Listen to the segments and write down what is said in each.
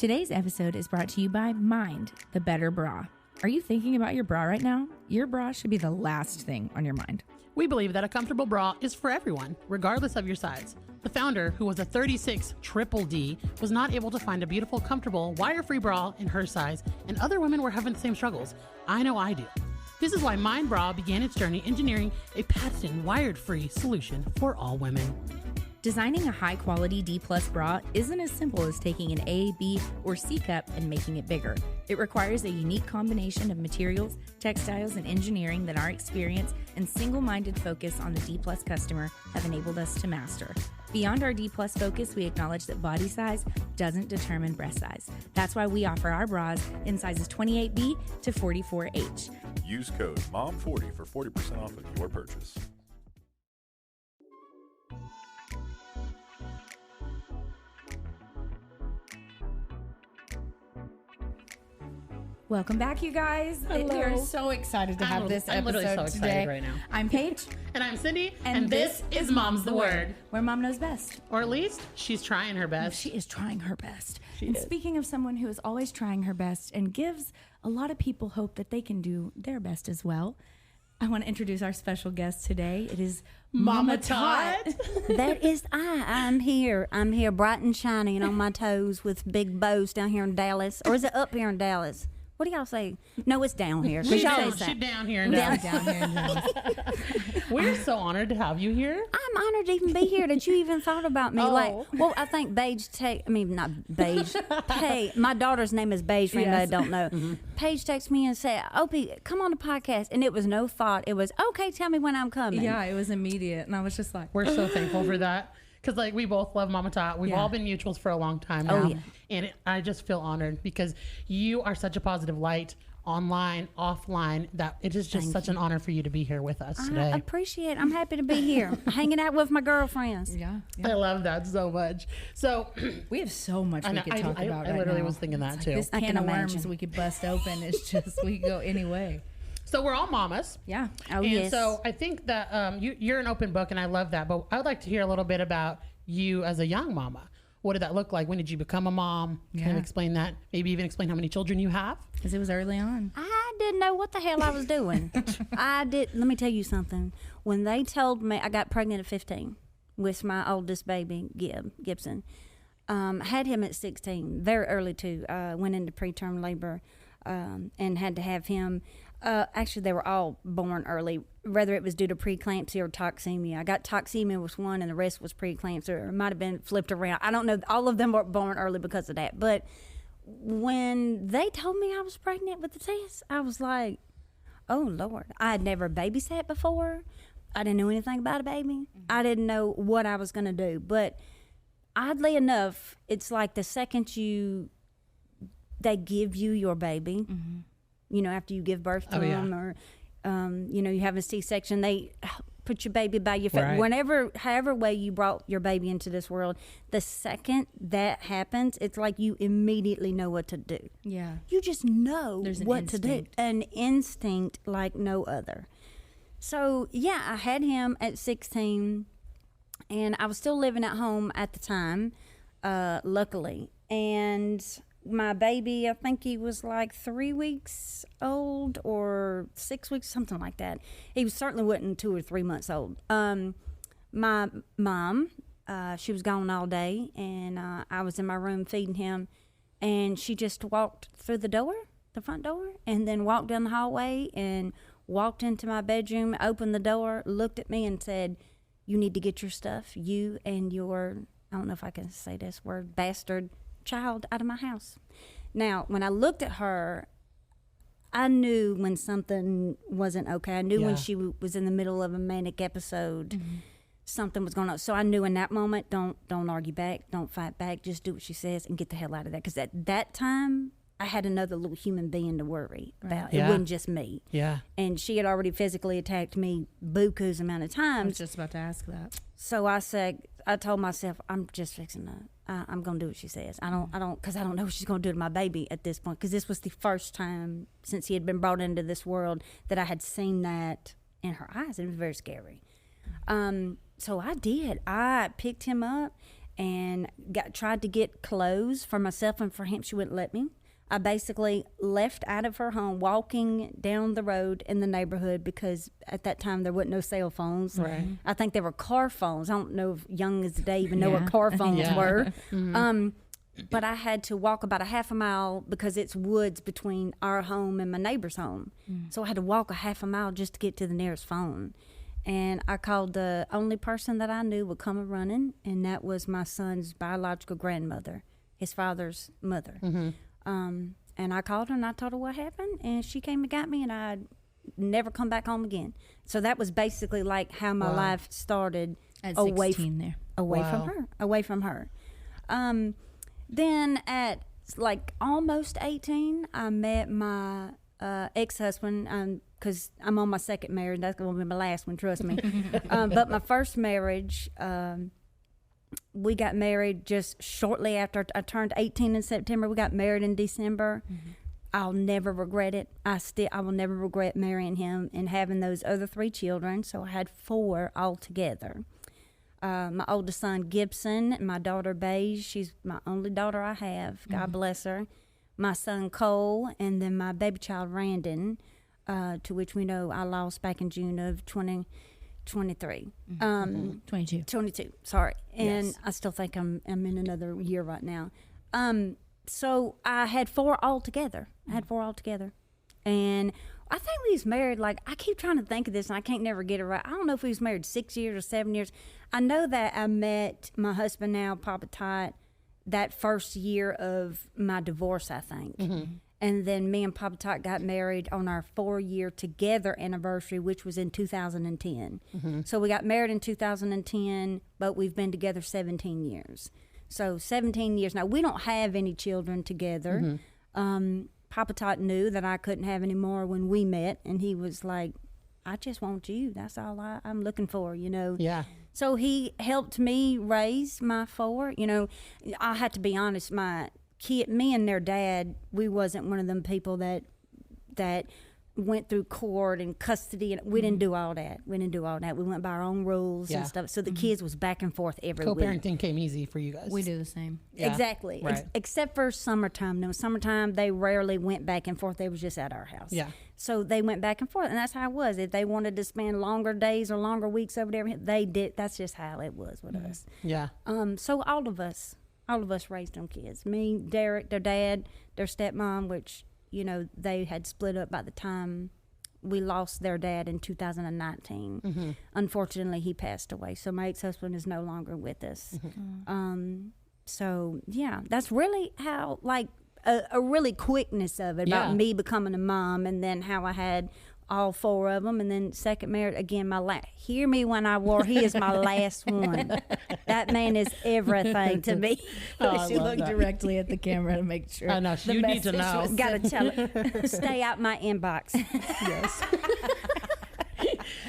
Today's episode is brought to you by Mind, the better bra. Are you thinking about your bra right now? Your bra should be the last thing on your mind. We believe that a comfortable bra is for everyone, regardless of your size. The founder, who was a 36 triple D, was not able to find a beautiful, comfortable, wire-free bra in her size, and other women were having the same struggles. I know I do. This is why Mind Bra began its journey engineering a patented wired-free solution for all women. Designing a high-quality D-plus bra isn't as simple as taking an A, B, or C cup and making it bigger. It requires a unique combination of materials, textiles, and engineering that our experience and single-minded focus on the D-plus customer have enabled us to master. Beyond our D-plus focus, we acknowledge that body size doesn't determine breast size. That's why we offer our bras in sizes 28B to 44H. Use code MOM40 for 40% off of your purchase. Welcome back, you guys. Hello. We are so excited to have this I'm literally episode so today. excited right now. I'm Paige. And I'm Cyndi, and this is Mom's the Word. Where Mom knows best. Or at least, she's trying her best. She is trying her best. She and is. Speaking of someone who is always trying her best and gives a lot of people hope that they can do their best as well, I want to introduce our special guest today. It is MAMATOT. That is I'm here. I'm here bright and shiny and on my toes with big bows down here in Dallas. Or is it up here in Dallas? What do y'all say? No, it's down here. She's Y'all down, say she's down here. down Now. here in Dallas. We're so honored to have you here. I'm honored to even be here. That you even thought about me. Oh. I think Paige. Paige. Hey, my daughter's name is Paige. For anybody that don't know, Paige texted me and said, "Opie, come on the podcast." And it was no thought. It was okay. Tell me when I'm coming. Yeah, it was immediate. And I was just like, We're so thankful for that. Because we both love MAMATOT. We've all been mutuals for a long time now. Oh, yeah. And I just feel honored because you are such a positive light online, offline, that it is just such an honor for you to be here with us today. I appreciate it. I'm happy to be here, hanging out with my girlfriends. yeah. I love that so much. So We have so much we could talk about I right literally now. was thinking that It's too. This I can can of worms imagine. we could bust open. It's just, we could go any way. So we're all mamas. Yeah. Oh, And yes. so I think that you're an open book, and I love that. But I would like to hear a little bit about you as a young mama. What did that look like? When did you become a mom? Can you Yeah. explain that? Maybe even explain how many children you have? Because it was early on. I didn't know what the hell I was doing. Let me tell you something. When they told me I got pregnant at 15 with my oldest baby, Gibson, had him at 16, very early too. Went into preterm labor and had to have him. Actually, they were all born early, whether it was due to preeclampsia or toxemia. I got toxemia was one, and the rest was preeclampsia, or it might have been flipped around. I don't know. All of them were born early because of that. But when they told me I was pregnant with the test, I was like, oh, Lord. I had never babysat before. I didn't know anything about a baby. I didn't know what I was going to do. But oddly enough, it's like the second they give you your baby, after you give birth to them, or, you have a C-section, they put your baby by your face. Right. However way you brought your baby into this world, the second that happens, it's like you immediately know what to do. Yeah. You just know There's an what instinct. to do. An instinct like no other. So, yeah, I had him at 16, and I was still living at home at the time, luckily. And my baby, I think he was like 3 weeks old or 6 weeks, something like that. He certainly wasn't 2 or 3 months old. My mom, she was gone all day, and I was in my room feeding him, and she just walked through the front door, and then walked down the hallway and walked into my bedroom, opened the door, looked at me and said, "You need to get your stuff, you and your," I don't know if I can say this word, "bastard child out of my house." Now, when I looked at her, I knew when something wasn't okay. I knew when she was in the middle of a manic episode, something was going on. So I knew in that moment, don't argue back, don't fight back, just do what she says and get the hell out of there. Because at that time, I had another little human being to worry about. Yeah. It wasn't just me. Yeah. And she had already physically attacked me buku's amount of I was times. just about to ask that. So I told myself, I'm just fixing to, I'm going to do what she says. Because I don't know what she's going to do to my baby at this point. Because this was the first time since he had been brought into this world that I had seen that in her eyes. It was very scary. So I did. I picked him up and tried to get clothes for myself and for him. She wouldn't let me. I basically left out of her home, walking down the road in the neighborhood, because at that time there wasn't no cell phones. Right. I think there were car phones. I don't know if young as today even know what car phones were. But I had to walk about a half a mile because it's woods between our home and my neighbor's home. So I had to walk a half a mile just to get to the nearest phone. And I called the only person that I knew would come a running, and that was my son's biological grandmother, his father's mother. And I called her and I told her what happened, and she came and got me, and I never come back home again. So that was basically like how my life started at away 16 there. Away from her. Then at like almost 18, I met my ex-husband, because I'm on my second marriage. That's going to be my last one, trust me. But my first marriage, we got married just shortly after I turned 18 in September. We got married in December. I'll never regret it. I will never regret marrying him and having those other 3 children. So I had 4 altogether. My oldest son, Gibson, and my daughter, Paige. She's my only daughter I have. God bless her. My son, Cole, and then my baby child, Randon, to which we know I lost back in June of 2023. 22, sorry. And I still think I'm in another year right now. So I had 4 altogether. And I think we was married, like, I keep trying to think of this and I can't never get it right. I don't know if we was married 6 years or 7 years. I know that I met my husband now, Papa Tot, that first year of my divorce, I think. And then me and Papa Tot got married on our 4-year together anniversary, which was in 2010. So we got married in 2010, but we've been together 17 years. So 17 years. Now, we don't have any children together. Papa Tot knew that I couldn't have any more when we met, and he was like, I just want you. That's all I'm looking for, you know. Yeah. So he helped me raise my 4. You know, I had to be honest, my kid, me and their dad, we wasn't one of them people that went through court and custody, and we didn't do all that. We went by our own rules and stuff. So the kids was back and forth every week. Co-parenting came easy for you guys. We do the same. Yeah. Exactly. Right. Except for summertime. No, summertime they rarely went back and forth. They was just at our house. Yeah. So they went back and forth, and that's how it was. If they wanted to spend longer days or longer weeks over there, they did. That's just how it was with us. Yeah. So all of us raised them kids. Me, Derek, their dad, their stepmom, which, you know, they had split up by the time we lost their dad in 2019. Unfortunately, he passed away. So my ex-husband is no longer with us. So, yeah, that's really how, like, a really quickness of it about me becoming a mom, and then how I had all 4 of them, and then second marriage, again, hear me when I war, he is my last one. That man is everything to me. She looked directly at the camera to make sure. I know, you need to know. Gotta tell it. Stay out my inbox. Yes.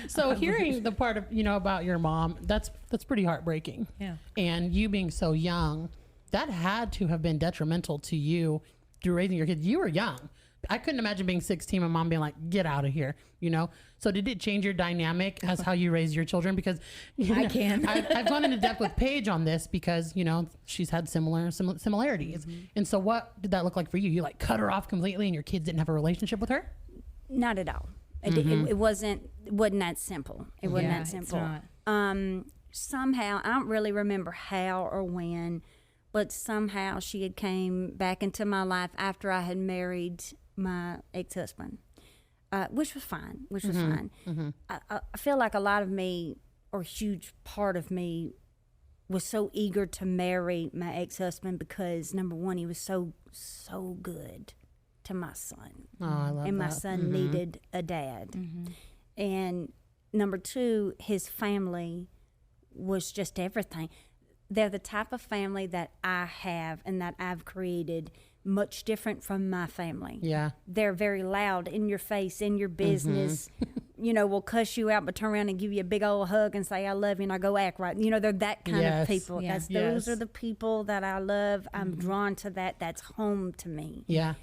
So hearing the part of, you know, about your mom, that's pretty heartbreaking. Yeah. And you being so young, that had to have been detrimental to you through raising your kids. You were young. I couldn't imagine being 16 and mom being like, get out of here, you know? So did it change your dynamic as how you raise your children? Because I've gone into depth with Paige on this because, you know, she's had similarities. And so what did that look like for you? You like cut her off completely and your kids didn't have a relationship with her? Not at all. It wasn't that simple. It wasn't that simple. It's not. Somehow, I don't really remember how or when, but somehow she had came back into my life after I had married my ex-husband, which was fine. I feel like a lot of me, or a huge part of me, was so eager to marry my ex-husband because, number one, he was so good to my son. Oh, I love and my that. son needed a dad. And number 2, his family was just everything. They're the type of family that I have and that I've created, much different from my family. Yeah. They're very loud, in your face, in your business. You know, will cuss you out, but turn around and give you a big old hug and say, I love you, and I go act right. You know, they're that kind of people. Yeah. Those are the people that I love. I'm drawn to that. That's home to me. Yeah.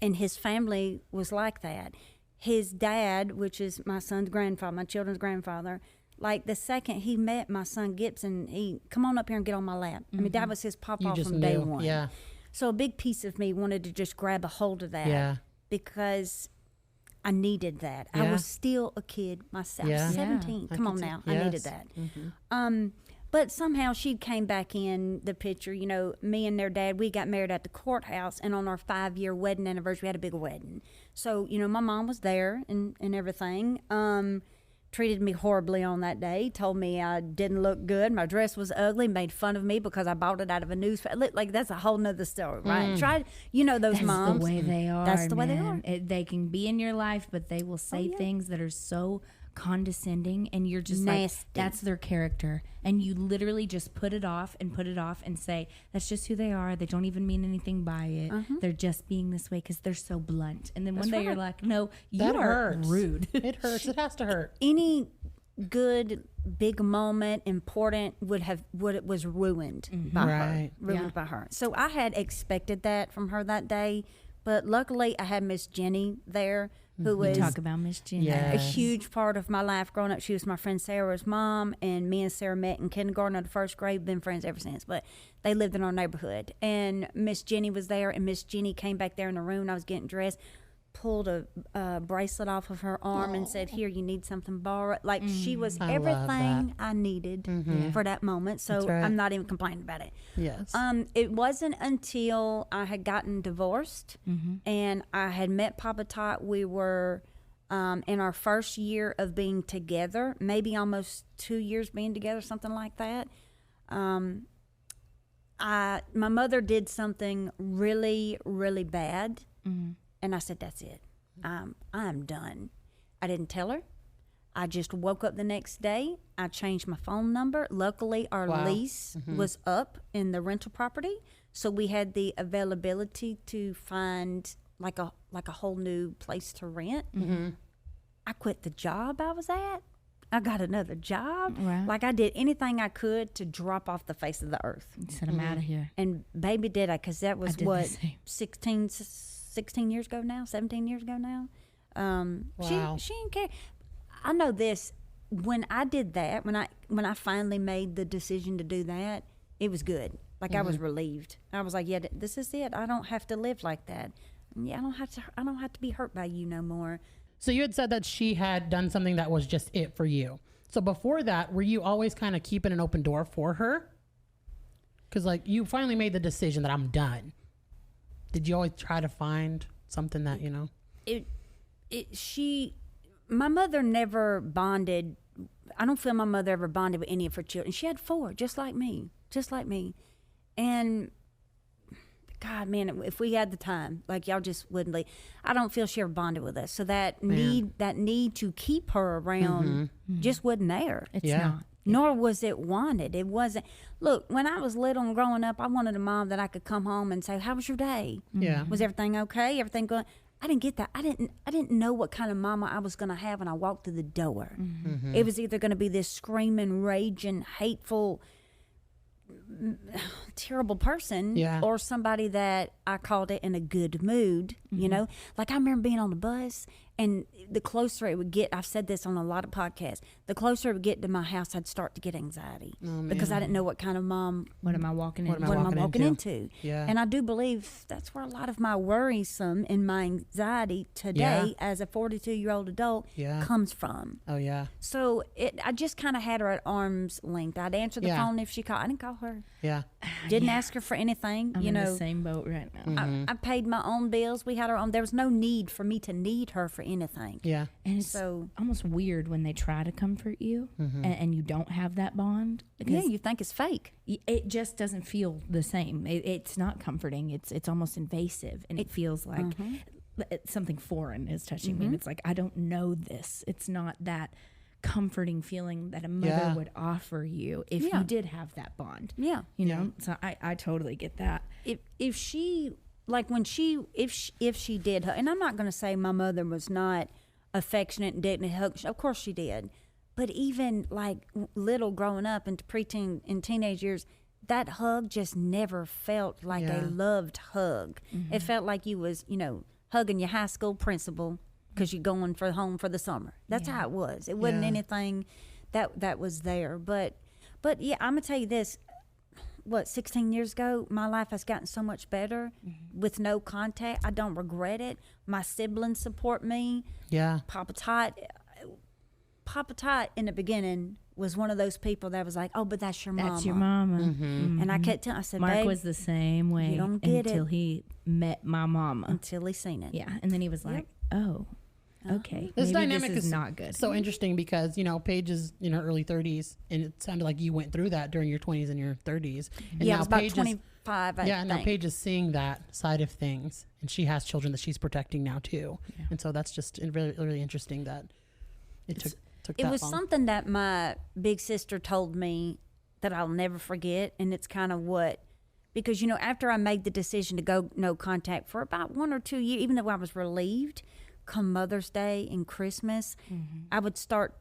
And his family was like that. His dad, which is my son's grandfather, my children's grandfather, Like the second he met my son Gibson, he come on up here and get on my lap. I mean, that was his papa from day one. Yeah. So a big piece of me wanted to just grab a hold of that. Yeah. Because I needed that. Yeah. I was still a kid myself. Yeah. 17. Yeah. Come on now. I needed that. But somehow she came back in the picture. You know, me and their dad, we got married at the courthouse, and on our 5-year wedding anniversary, we had a big wedding. So, you know, my mom was there and everything. Treated me horribly on that day, told me I didn't look good, my dress was ugly, made fun of me because I bought it out of a newspaper. Like, that's a whole nother story, right? You know those moms. That's the way they are. That's the way they man. are. They can be in your life, but they will say things that are so condescending, and you're just Nasty. like, that's their character, and you literally just put it off and say, that's just who they are. They don't even mean anything by it. They're just being this way because they're so blunt. And then one day you're like, no, you That are hurts. rude. It hurts. It has to hurt. Any good big moment, important, was ruined by her. Ruined by her. So I had expected that from her that day, but luckily I had Miss Jenny there, who was Talk about Miss Jenny. a huge part of my life growing up. She was my friend Sarah's mom, and me and Sarah met in kindergarten or the first grade. Been friends ever since, but they lived in our neighborhood. And Miss Jenny was there, and Miss Jenny came back there in the room. I was getting dressed, pulled a bracelet off of her arm and said, here, you need something borrowed. Like, she was everything I needed for that moment. So I'm not even complaining about it. Yes. It wasn't until I had gotten divorced and I had met Papa Tot. We were in our first year of being together, maybe almost 2 years being together, something like that. My mother did something really, really bad. And I said, that's it. I'm done. I didn't tell her. I just woke up the next day. I changed my phone number. Luckily, our lease was up in the rental property. So we had the availability to find like a whole new place to rent. I quit the job I was at. I got another job. Wow. Like, I did anything I could to drop off the face of the earth. You said, I'm out of here. And baby, did I, because that was did the same. 16 years ago now, 17 years ago now. Wow. She didn't care. I know this. When I did that, when I finally made the decision to do that, it was good. Like, I was relieved. I was like, yeah, this is it. I don't have to live like that. Yeah, I don't have to be hurt by you no more. So you had said that she had done something that was just it for you. So before that, were you always kind of keeping an open door for her? Because, like, you finally made the decision that I'm done. Did you always try to find something that, you know? My mother never bonded. I don't feel my mother ever bonded with any of her children. She had 4, just like me. And God, man, if we had the time, like, y'all just wouldn't leave. I don't feel she ever bonded with us. So that need to keep her around just wasn't there. It's not. Nor was it wanted. It wasn't. Look, when I was little and growing up, I wanted a mom that I could come home and say, how was your day? Yeah. Was everything okay? Everything going? I didn't get that. I didn't know what kind of mama I was going to have when I walked through the door. It was either going to be this screaming, raging, hateful, terrible person, or somebody that I called it in a good mood, you know? Like, I remember being on the bus, and the closer it would get, I've said this on a lot of podcasts, the closer it would get to my house, I'd start to get anxiety because I didn't know what kind of mom. What am I walking into? What am I walking into? Yeah. And I do believe that's where a lot of my worrisome and my anxiety today as a 42-year-old adult comes from. Oh, yeah. So I just kind of had her at arm's length. I'd answer the phone if she called. I didn't call her. Yeah. Didn't ask her for anything. I'm you in know, the same boat right now. I paid my own bills. We had our own. There was no need for me to need her for anything. Yeah. And it's So- almost weird when they try to comfort you and you don't have that bond. Yeah, Because you think it's fake. it just doesn't feel the same. It's not comforting. It's almost invasive, and it feels like something foreign is touching me. And it's like, I don't know this. It's not that comforting feeling that a mother would offer you if you did have that bond. Yeah. You know? So I totally get that. If she, like, when she, if she did, and I'm not going to say my mother was not affectionate and didn't hug. Of course she did. But even like little growing up into preteen and teenage years, that hug just never felt like a loved hug. It felt like you was, you know, hugging your high school principal because you're going home for the summer. That's how it was. It wasn't anything that was there. But yeah, I'm gonna tell you this. 16 years ago, my life has gotten so much better with no contact. I don't regret it. My siblings support me. Yeah. Papa Tot in the beginning was one of those people that was like, oh, but that's your mama. That's your mama. And I kept telling, I said, Mark babe, was the same way you don't get until it. he met my mama. Until he seen it. Yeah, and then he was like, oh, okay. This maybe dynamic is not good. So interesting because, you know, Paige is in her early 30s, and it sounded like you went through that during your 20s and your 30s. And Yeah, now it was about Paige 25, I now think. Paige is seeing that side of things, and she has children that she's protecting now too. Yeah. And so that's just really, really interesting that it took It that was long. something that my big sister told me that I'll never forget, and it's kind of because, you know, after I made the decision to go no contact for about 1 or 2 years, even though I was relieved, come Mother's Day and Christmas, I would start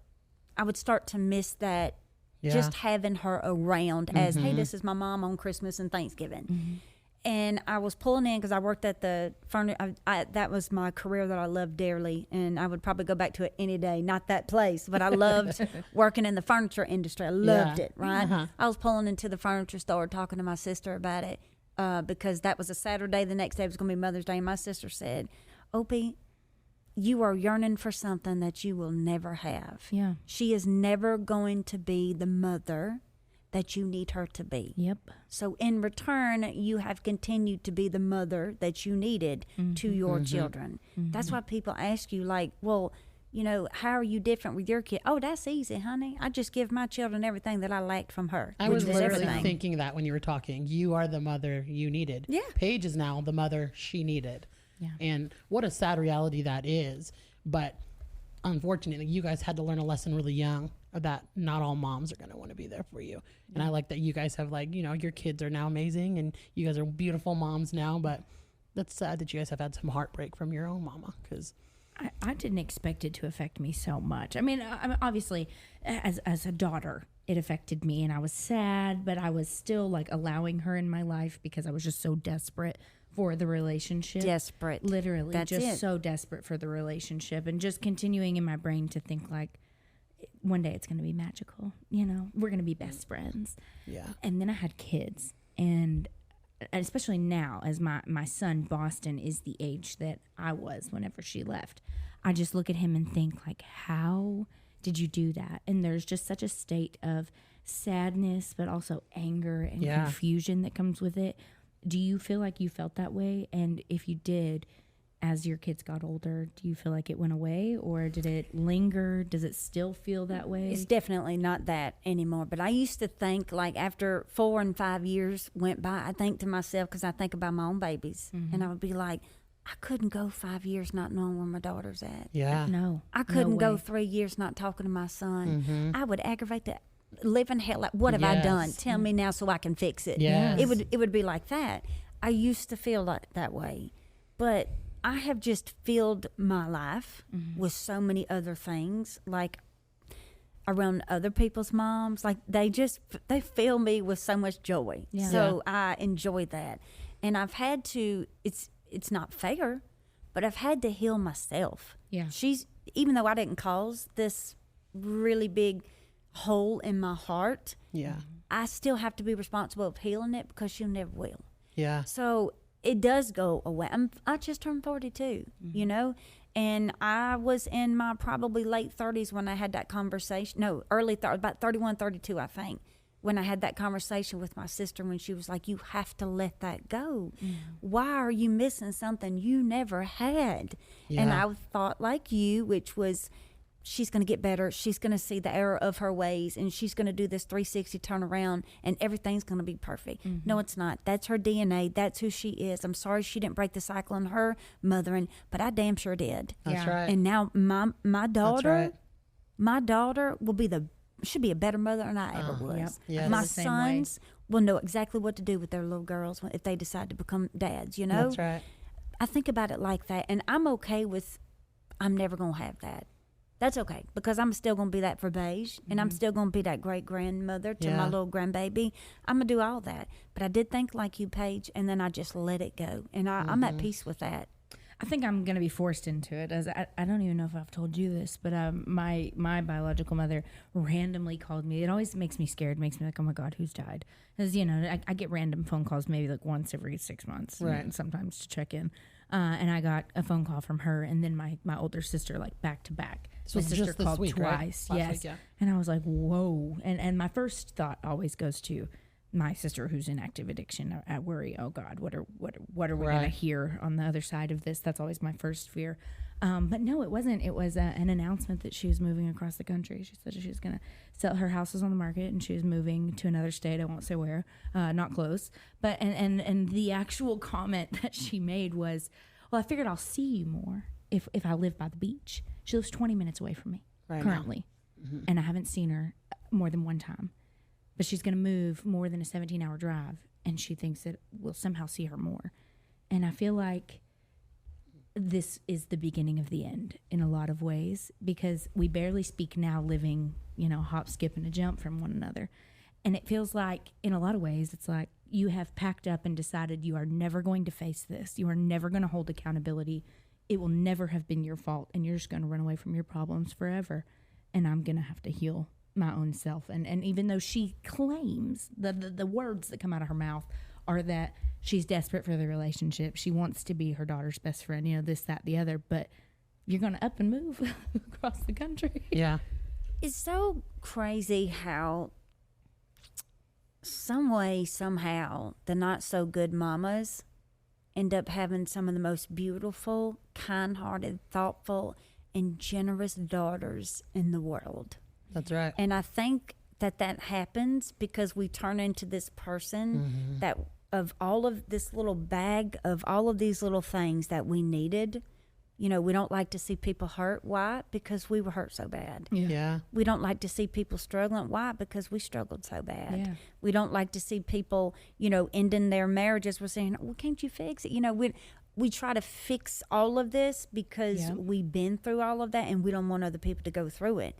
to miss that, just having her around as, hey, this is my mom on Christmas and Thanksgiving. And I was pulling in because I worked at the furniture. That was my career that I loved dearly, and I would probably go back to it any day. Not that place, but I loved working in the furniture industry. I loved it, right? I was pulling into the furniture store talking to my sister about it because that was a Saturday. The next day was going to be Mother's Day. And my sister said, Opie, you are yearning for something that you will never have. Yeah. She is never going to be the mother that you need her to be. Yep. So in return, you have continued to be the mother that you needed to your children. That's why people ask you, like, well, you know, how are you different with your kid? Oh, that's easy, honey. I just give my children everything that I lacked from her. I was which is literally everything. thinking that when you were talking. You are the mother you needed. Yeah. Paige is now the mother she needed. Yeah. And what a sad reality that is. But unfortunately, you guys had to learn a lesson really young that not all moms are going to want to be there for you. And I like that you guys have, like, you know, your kids are now amazing and you guys are beautiful moms now. But that's sad that you guys have had some heartbreak from your own mama, because I didn't expect it to affect me so much. I mean, obviously, as a daughter, it affected me, and I was sad, but I was still, like, allowing her in my life because I was just so desperate for the relationship. Desperate. Literally, That's just it. so desperate for the relationship, and just continuing in my brain to think, like, one day it's going to be magical. You know, we're going to be best friends. yeah. And then I had kids, and especially now, as my son Boston is the age that I was whenever she left, I just look at him and think, like, how did you do that? And there's just such a state of sadness, but also anger and confusion that comes with it. Do you feel like you felt that way? And if you did, as your kids got older, do you feel like it went away, or did it linger? Does it still feel that way? It's definitely not that anymore. But I used to think, like, after 4 and 5 years went by, I think to myself, because I think about my own babies, and I would be like, I couldn't go 5 years not knowing where my daughter's at. Yeah. No. I couldn't no go way. 3 years not talking to my son. I would aggravate the living hell. Like, what have I done? Yes. Tell me now so I can fix it. Yes. It would be like that. I used to feel like that way, but I have just filled my life with so many other things, like around other people's moms. Like, they fill me with so much joy. Yeah. So I enjoy that, and I've had to. It's not fair, but I've had to heal myself. Yeah. Even though I didn't cause this really big hole in my heart, Yeah. I still have to be responsible of healing it, because she never will. Yeah. So it does go away. I just turned 42, you know, and I was in my probably late 30s when I had that conversation. No, about 31, 32, I think, when I had that conversation with my sister, when she was like, you have to let that go. Why are you missing something you never had? And Yeah. I thought like you, which was, she's going to get better. She's going to see the error of her ways, and she's going to do this 360 turnaround, and everything's going to be perfect. No, it's not. That's her DNA. That's who she is. I'm sorry she didn't break the cycle in her mothering, but I damn sure did. That's Yeah. right. And now my daughter, right. my daughter should be a better mother than I ever was. Yep. Yes. My The same way. sons will know exactly what to do with their little girls if they decide to become dads, you know? That's right. I think about it like that, and I'm okay with, I'm never going to have that. That's okay, because I'm still going to be that for Paige, and I'm still going to be that great-grandmother to my Yeah. little grandbaby. I'm going to do all that. But I did think like you, Paige, and then I just let it go, and I'm at peace with that. I think I'm going to be forced into it. As I don't even know if I've told you this, but my biological mother randomly called me. It always makes me scared. Makes me like, oh my God, who's died? Because I get random phone calls maybe like once every 6 months, right? And sometimes to check in. And I got a phone call from her, and then my older sister, like back to back. So my sister just this called week, twice, right? yes. Week, yeah. And I was like, whoa. And my first thought always goes to my sister who's in active addiction. I worry, oh God, what are we going to hear on the other side of this? That's always my first fear. But no, it wasn't. It was an announcement that she was moving across the country. She said she was going to sell her houses on the market, and she was moving to another state. I won't say where, not close. But and the actual comment that she made was, well, I figured I'll see you more if I live by the beach. She lives 20 minutes away from me currently, and I haven't seen her more than one time. But she's going to move more than a 17-hour drive, and she thinks that we'll somehow see her more. And I feel like this is the beginning of the end in a lot of ways, because we barely speak now, living, hop, skip, and a jump from one another. And it feels like, in a lot of ways, it's like you have packed up and decided you are never going to face this. You are never going to hold accountability. It will never have been your fault, and you're just going to run away from your problems forever. And I'm going to have to heal my own self. And even though she claims the words that come out of her mouth are that she's desperate for the relationship, she wants to be her daughter's best friend, this, that, the other, but you're going to up and move across the country. Yeah. It's so crazy how some way, somehow, the not so good mamas end up having some of the most beautiful, kind-hearted, thoughtful, and generous daughters in the world. That's right. And I think that happens because we turn into this person that of all of this little bag of all of these little things that we needed. We don't like to see people hurt. Why? Because we were hurt so bad. Yeah. We don't like to see people struggling. Why? Because we struggled so bad. Yeah. We don't like to see people, ending their marriages. We're saying, well, can't you fix it? We try to fix all of this because we've been through all of that, and we don't want other people to go through it.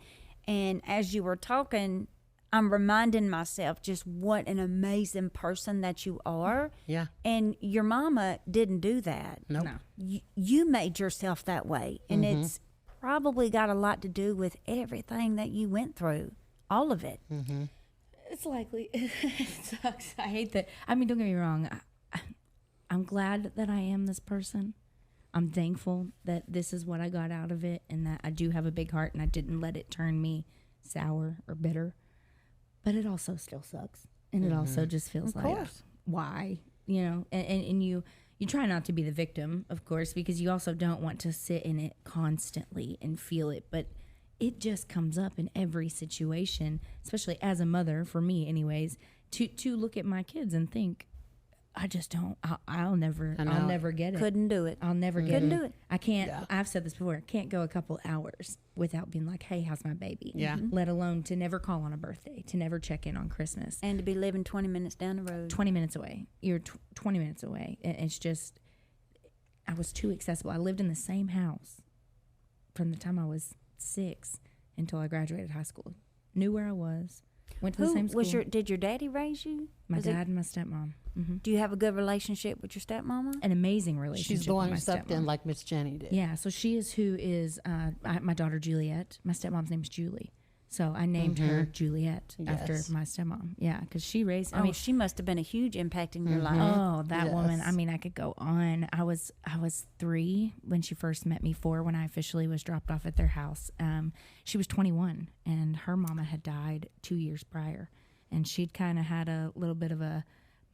And as you were talking, I'm reminding myself just what an amazing person that you are. Yeah. And your mama didn't do that. Nope. No. You made yourself that way. And it's probably got a lot to do with everything that you went through. All of it. Mm-hmm. It's likely. It sucks. I hate that. I mean, don't get me wrong. I'm glad that I am this person. I'm thankful that this is what I got out of it, and that I do have a big heart, and I didn't let it turn me sour or bitter. But it also still sucks, and it also just feels like, why? And you try not to be the victim, of course, because you also don't want to sit in it constantly and feel it. But it just comes up in every situation, especially as a mother, for me anyways, to look at my kids and think, I just don't. I'll never get it. Couldn't do it. I'll never get it. Couldn't do it. I can't. Yeah. I've said this before. I can't go a couple hours without being like, "Hey, how's my baby?" Yeah. Let alone to never call on a birthday, to never check in on Christmas, and to be living 20 minutes down the road. 20 minutes away. You're 20 minutes away. It's just, I was too accessible. I lived in the same house from the time I was 6 until I graduated high school. Knew where I was. Went to the same school. Did your daddy raise you? My dad and my stepmom. Mm-hmm. Do you have a good relationship with your stepmama? An amazing relationship. She's the one with who stepped in like Miss Jenny did. Yeah, so she is who is my daughter Juliet. My stepmom's name is Julie. So I named her Juliet after my stepmom. Yeah, because she raised. I mean, she must have been a huge impact in your life. Oh, that woman. I mean, I could go on. I was 3 when she first met me. 4 when I officially was dropped off at their house. She was 21, and her mama had died 2 years prior, and she'd kind of had a little bit of a,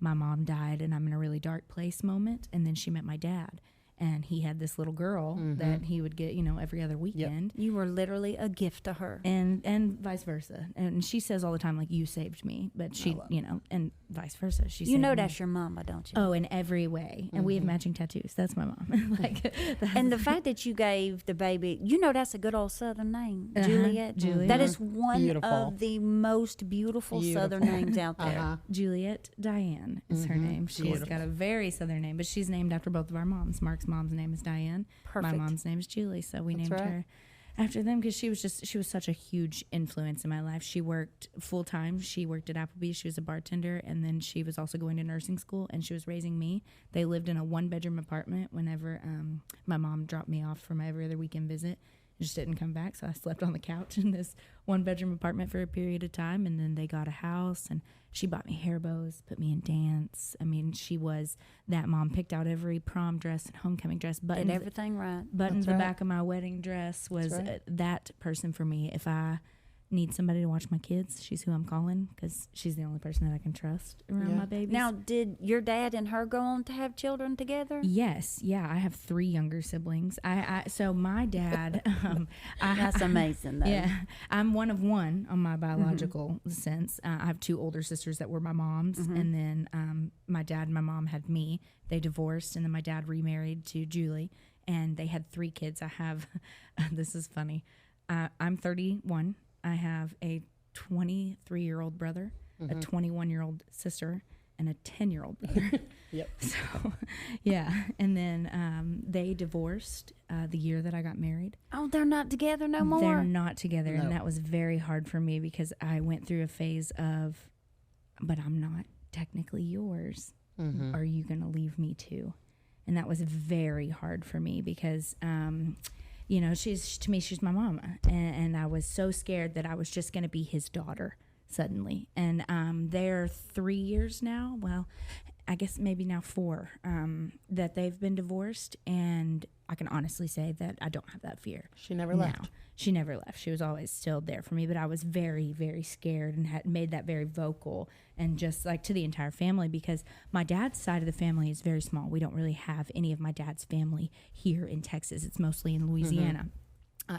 my mom died and I'm in a really dark place moment. And then she met my dad. And he had this little girl that he would get, every other weekend. Yep. You were literally a gift to her. And vice versa. And she says all the time, like, you saved me. But she, and vice versa. She saved me. That's your mama, don't you? Oh, in every way. And we have matching tattoos. That's my mom. And the fact that you gave the baby, that's a good old Southern name. Juliet. Juliet. That is one of the most beautiful Southern names out there. Juliet Diane is her name. She's got a very Southern name, but she's named after both of our moms. Mark's mom's name is Diane. Perfect. My mom's name is Julie, so we named her. after them because she was such a huge influence in my life. She worked full time. She worked at Applebee's. She was a bartender, and then she was also going to nursing school, and she was raising me. They lived in a 1-bedroom apartment whenever my mom dropped me off for my every other weekend visit. Just didn't come back, so I slept on the couch in this 1-bedroom apartment for a period of time, and then they got a house, and she bought me hair bows, put me in dance. I mean, she was that mom. Picked out every prom dress and homecoming dress, buttoned Did everything right. Buttoned That's the right. back of my wedding dress. Was right. that person for me. If I need somebody to watch my kids, she's who I'm calling, because she's the only person that I can trust around Yeah. my babies. Now, did your dad and her go on to have children together? Yes, yeah, I have 3 younger siblings. So my dad, That's amazing, though. yeah, I'm one of one on my biological sense. I have 2 older sisters that were my moms, and then my dad and my mom had me. They divorced, and then my dad remarried to Julie, and they had 3 kids. I have, this is funny. I'm 31. I have a 23-year-old brother, a 21-year-old sister, and a 10-year-old brother. Yep. So, yeah. And then they divorced the year that I got married. Oh, they're not together no more? They're not together. No. And that was very hard for me because I went through a phase of, but I'm not technically yours. Mm-hmm. Are you going to leave me too? And that was very hard for me because, you know, she's my mama. And I was so scared that I was just going to be his daughter suddenly. And they're 3 years now. Well, I guess maybe now 4 that they've been divorced. And I can honestly say that I don't have that fear. She never left. Now. She never left. She was always still there for me. But I was very, very scared and had made that very vocal and just like to the entire family because my dad's side of the family is very small. We don't really have any of my dad's family here in Texas. It's mostly in Louisiana.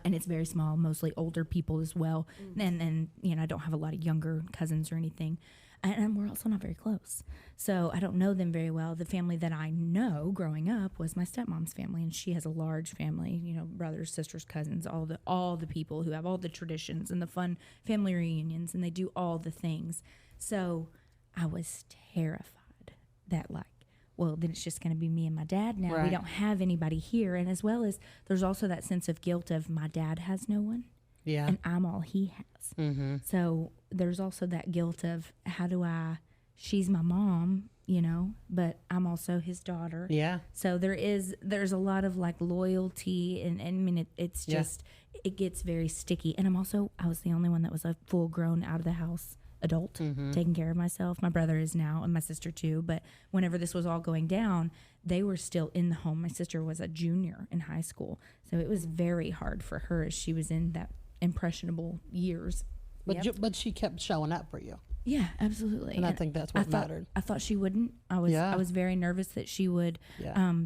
And it's very small, mostly older people as well. And then, you know, I don't have a lot of younger cousins or anything. And we're also not very close. So I don't know them very well. The family that I know growing up was my stepmom's family, and she has a large family, you know, brothers, sisters, cousins, all the people who have all the traditions and the fun family reunions, and they do all the things. So I was terrified that, like, well, then it's just going to be me and my dad now. Right. We don't have anybody here. And as well as there's also that sense of guilt of my dad has no one. Yeah. And I'm all he has. Mm-hmm. So there's also that guilt of she's my mom, you know, but I'm also his daughter. Yeah. So there's a lot of like loyalty and I mean, it's Yeah. just, it gets very sticky. And I was the only one that was a full grown out of the house adult, taking care of myself. My brother is now, and my sister too. But whenever this was all going down, they were still in the home. My sister was a junior in high school. So it was very hard for her as she was in that impressionable years. But but she kept showing up for you. Yeah, absolutely. And I think that's what mattered. I thought she wouldn't. I was very nervous that she would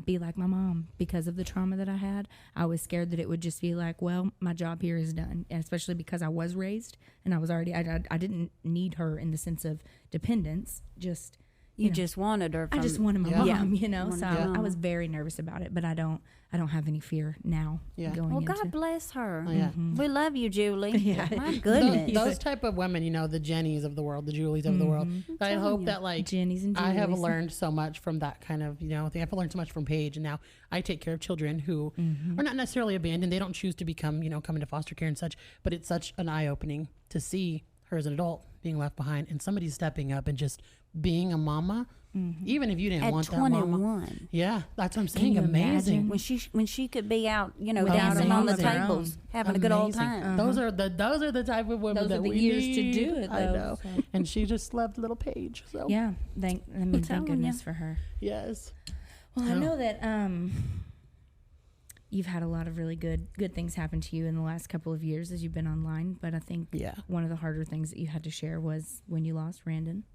be like my mom because of the trauma that I had. I was scared that it would just be like, well, my job here is done, and especially because I was raised and I was already, I didn't need her in the sense of dependence, just, You just wanted her. I just wanted my mom, you know, Wanted so your I mom. was very nervous about it, but I don't have any fear now going Well, into. God bless her. Oh, yeah. We love you, Julie. Yeah. My goodness. Those type of women, you know, the Jennies of the world, the Julies of the world. I hope that, like, Jennies and I have Julies. learned so much from that kind of, you know, thing. I've learned so much from Paige, and now I take care of children who are not necessarily abandoned. They don't choose to become, you know, come into foster care and such, but it's such an eye-opening to see her as an adult being left behind and somebody stepping up and just being a mama, even if you didn't At want 21. that mama. Yeah, that's what I'm saying. you Amazing. imagine? When she could be out, you know, Without dancing a on the home of her tables, own. having a good old Amazing. time. Those are the type of women Those that are the we years to need. do it, I though, know. so. And she just loved little Paige. So Yeah, thank telling goodness ya. for her. yes. Well, I know that you've had a lot of really good things happen to you in the last couple of years as you've been online, but I think one of the harder things that you had to share was when you lost Randon.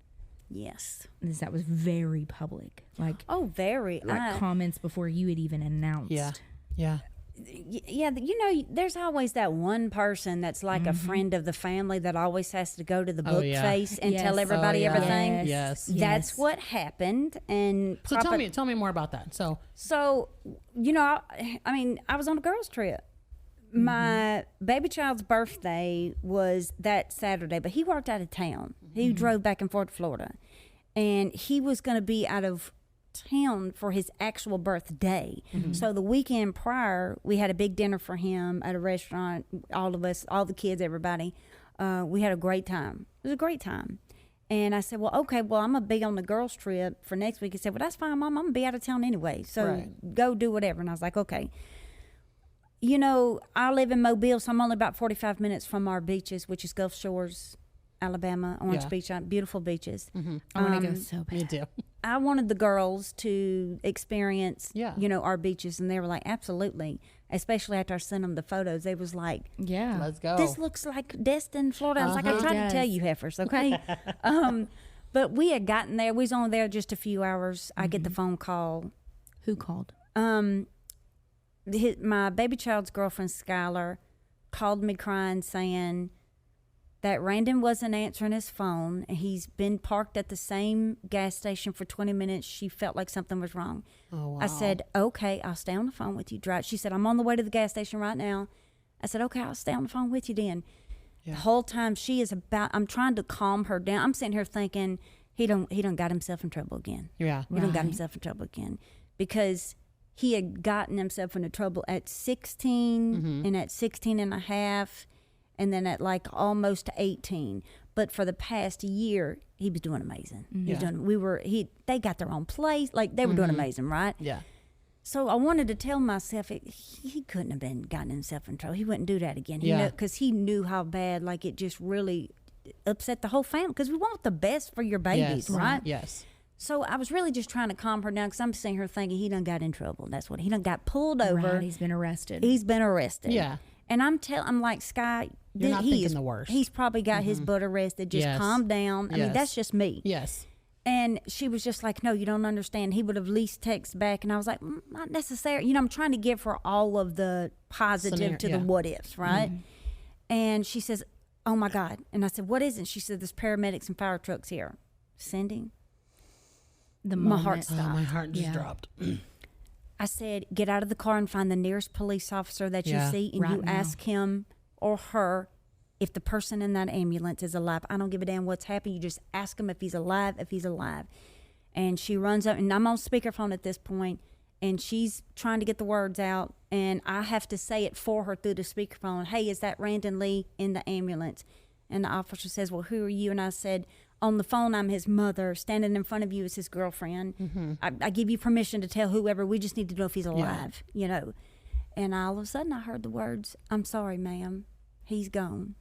Yes. That was very public, like Very. comments before you had even announced. Yeah. Yeah, you know, there's always that one person that's like a friend of the family that always has to go to the book face and Yes. tell everybody Oh, yeah. everything. Yes. That's Yes. what happened. And So tell me more about that. So, you know, I mean, I was on a girls' trip. My baby child's birthday was that Saturday, but he worked out of town. He drove back and forth to Florida. And he was going to be out of town for his actual birthday. So the weekend prior, we had a big dinner for him at a restaurant. All of us, all the kids, everybody. We had a great time. It was a great time. And I said, well, okay, well, I'm going to be on the girls' trip for next week. He said, well, that's fine, Mom. I'm going to be out of town anyway. So go do whatever. And I was like, okay. You know, I live in Mobile, so I'm only about 45 minutes from our beaches, which is Gulf Shores, Alabama, Orange Beach, beautiful beaches. I want to go so bad. Me too. I wanted the girls to experience, you know, our beaches, and they were like, absolutely. Especially after I sent them the photos, they was like, yeah, let's go. This looks like Destin, Florida. I was like, I tried to tell you heifers, okay? But we had gotten there. We was only there just a few hours. I get the phone call. Who called? My baby child's girlfriend, Skylar, called me crying, saying that Randon wasn't answering his phone. And he's been parked at the same gas station for 20 minutes. She felt like something was wrong. Oh, wow. I said, okay, I'll stay on the phone with you. She said, I'm on the way to the gas station right now. I said, okay, I'll stay on the phone with you then. The whole time I'm trying to calm her down. I'm sitting here thinking, he done got himself in trouble again. Yeah. He done got himself in trouble again. Because he had gotten himself into trouble at 16 and at 16 and a half and then at like almost 18. But for the past year, he was doing amazing. He was doing, they got their own place. Like they were doing amazing, right? Yeah. So I wanted to tell myself he couldn't have been gotten himself in trouble. He wouldn't do that again. Because he knew how bad, like it just really upset the whole family. Because we want the best for your babies, right? Yes. So I was really just trying to calm her down because I'm sitting here thinking he done got in trouble. That's what he done got pulled over. Right, he's been arrested. Yeah. And I'm like, Sky, you're not thinking the worst. He's probably got his butt arrested. Just calm down. I mean, that's just me. Yes. And she was just like, no, you don't understand. He would have at least texted back. And I was like, not necessarily. You know, I'm trying to give her all of the positive to the what ifs, right? And she says, oh my God. And I said, what is it? She said, there's paramedics and fire trucks here. Cindy, my heart stopped. My heart just dropped. I said, get out of the car and find the nearest police officer that you see, and you ask him or her if the person in that ambulance is alive. I don't give a damn what's happened. You just ask him if he's alive, And she runs up, and I'm on speakerphone at this point, and she's trying to get the words out, and I have to say it for her through the speakerphone. Hey, is that Randon Lee in the ambulance? And the officer says, well, who are you? And I said, on the phone, I'm his mother. Standing in front of you is his girlfriend. I give you permission to tell whoever. We just need to know if he's alive, you know. And all of a sudden, I heard the words, I'm sorry, ma'am. He's gone.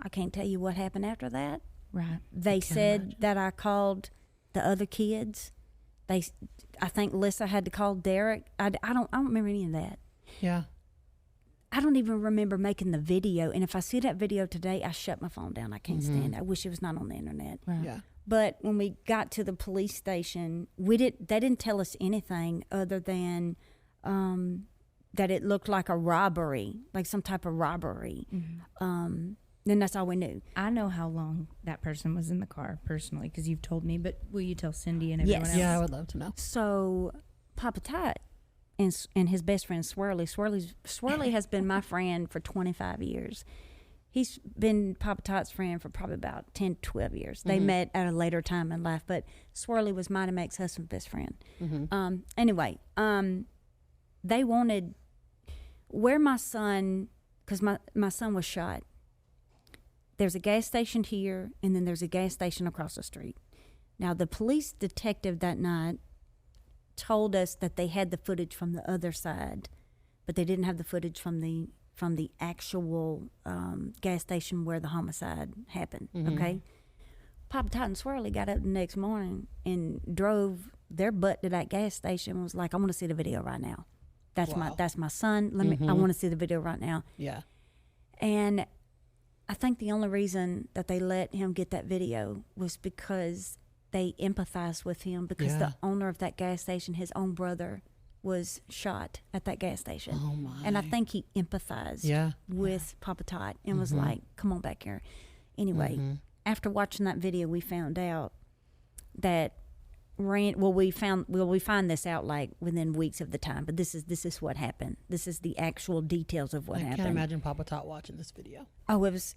I can't tell you what happened after that. Right. They said that I called the other kids. I think Lissa had to call Derek. I don't remember any of that. Yeah. I don't even remember making the video. And if I see that video today, I shut my phone down. I can't stand it. I wish it was not on the internet. Right. Yeah. But when we got to the police station, they didn't tell us anything other than that it looked like a robbery, like some type of robbery. Then that's all we knew. I know how long that person was in the car personally because you've told me, but will you tell Cindy and everyone else? Yeah, I would love to know. So Papa Tot and his best friend Swirly has been my friend for 25 years. He's been Papa Tot's friend for probably about 10, 12 years. They met at a later time in life, but Swirly was mine and my ex-husband's best friend. Anyway, they wanted where my son, because my son was shot. There's a gas station here, and then there's a gas station across the street. Now, the police detective that night told us that they had the footage from the other side, but they didn't have the footage from the actual gas station where the homicide happened. Okay, Papa Tot and Swirly got up the next morning and drove their butt to that gas station. And was like, I want to see the video right now. That's my son. I want to see the video right now. Yeah, and I think the only reason that they let him get that video was because they empathized with him because the owner of that gas station, his own brother, was shot at that gas station. Oh my. And I think he empathized with Papa Tot and was like, come on back here. Anyway, after watching that video, we found out that we find this out like within weeks of the time, but this is what happened. This is the actual details of what happened. I can't imagine Papa Tot watching this video. Oh, it was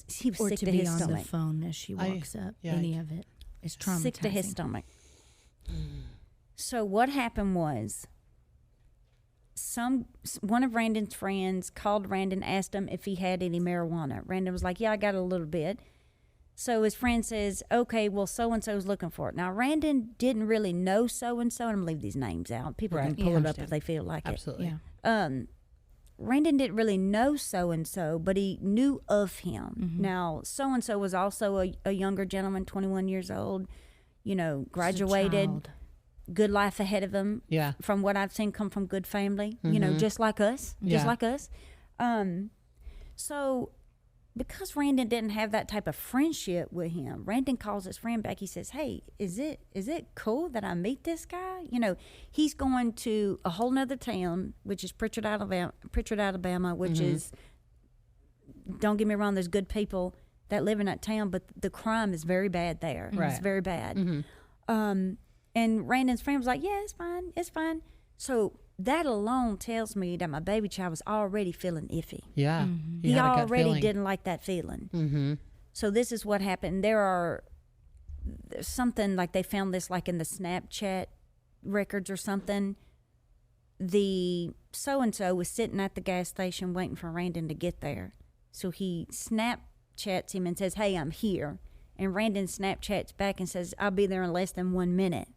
he was or sick to to be his on stomach. the phone as she walks up. Any of it is traumatizing. Sick to his stomach. So what happened was one of Randon's friends called Randon, asked him if he had any marijuana. Randon was like, yeah, I got a little bit. So his friend says, okay, well, so-and-so's looking for it. Now, Randon didn't really know so-and-so, and I'm going to leave these names out. People can pull it up if they feel like Absolutely. it. Randon didn't really know so-and-so, but he knew of him. Now, so-and-so was also a younger gentleman, 21 years old, graduated, good life ahead of him. Yeah. From what I've seen, come from good family, just like us. So because Randon didn't have that type of friendship with him, Randon calls his friend back. He says, hey, is it cool that I meet this guy? He's going to a whole nother town, which is Pritchard, Alabama, which is, don't get me wrong, there's good people that live in that town, but the crime is very bad there. Right. It's very bad. And Randon's friend was like, yeah, it's fine. So that alone tells me that my baby child was already feeling iffy. Yeah. He already didn't like that feeling. So this is what happened. There's something like they found this like in the Snapchat records or something. The so-and-so was sitting at the gas station waiting for Randon to get there. So he Snapchats him and says, hey, I'm here. And Randon Snapchats back and says, I'll be there in less than 1 minute.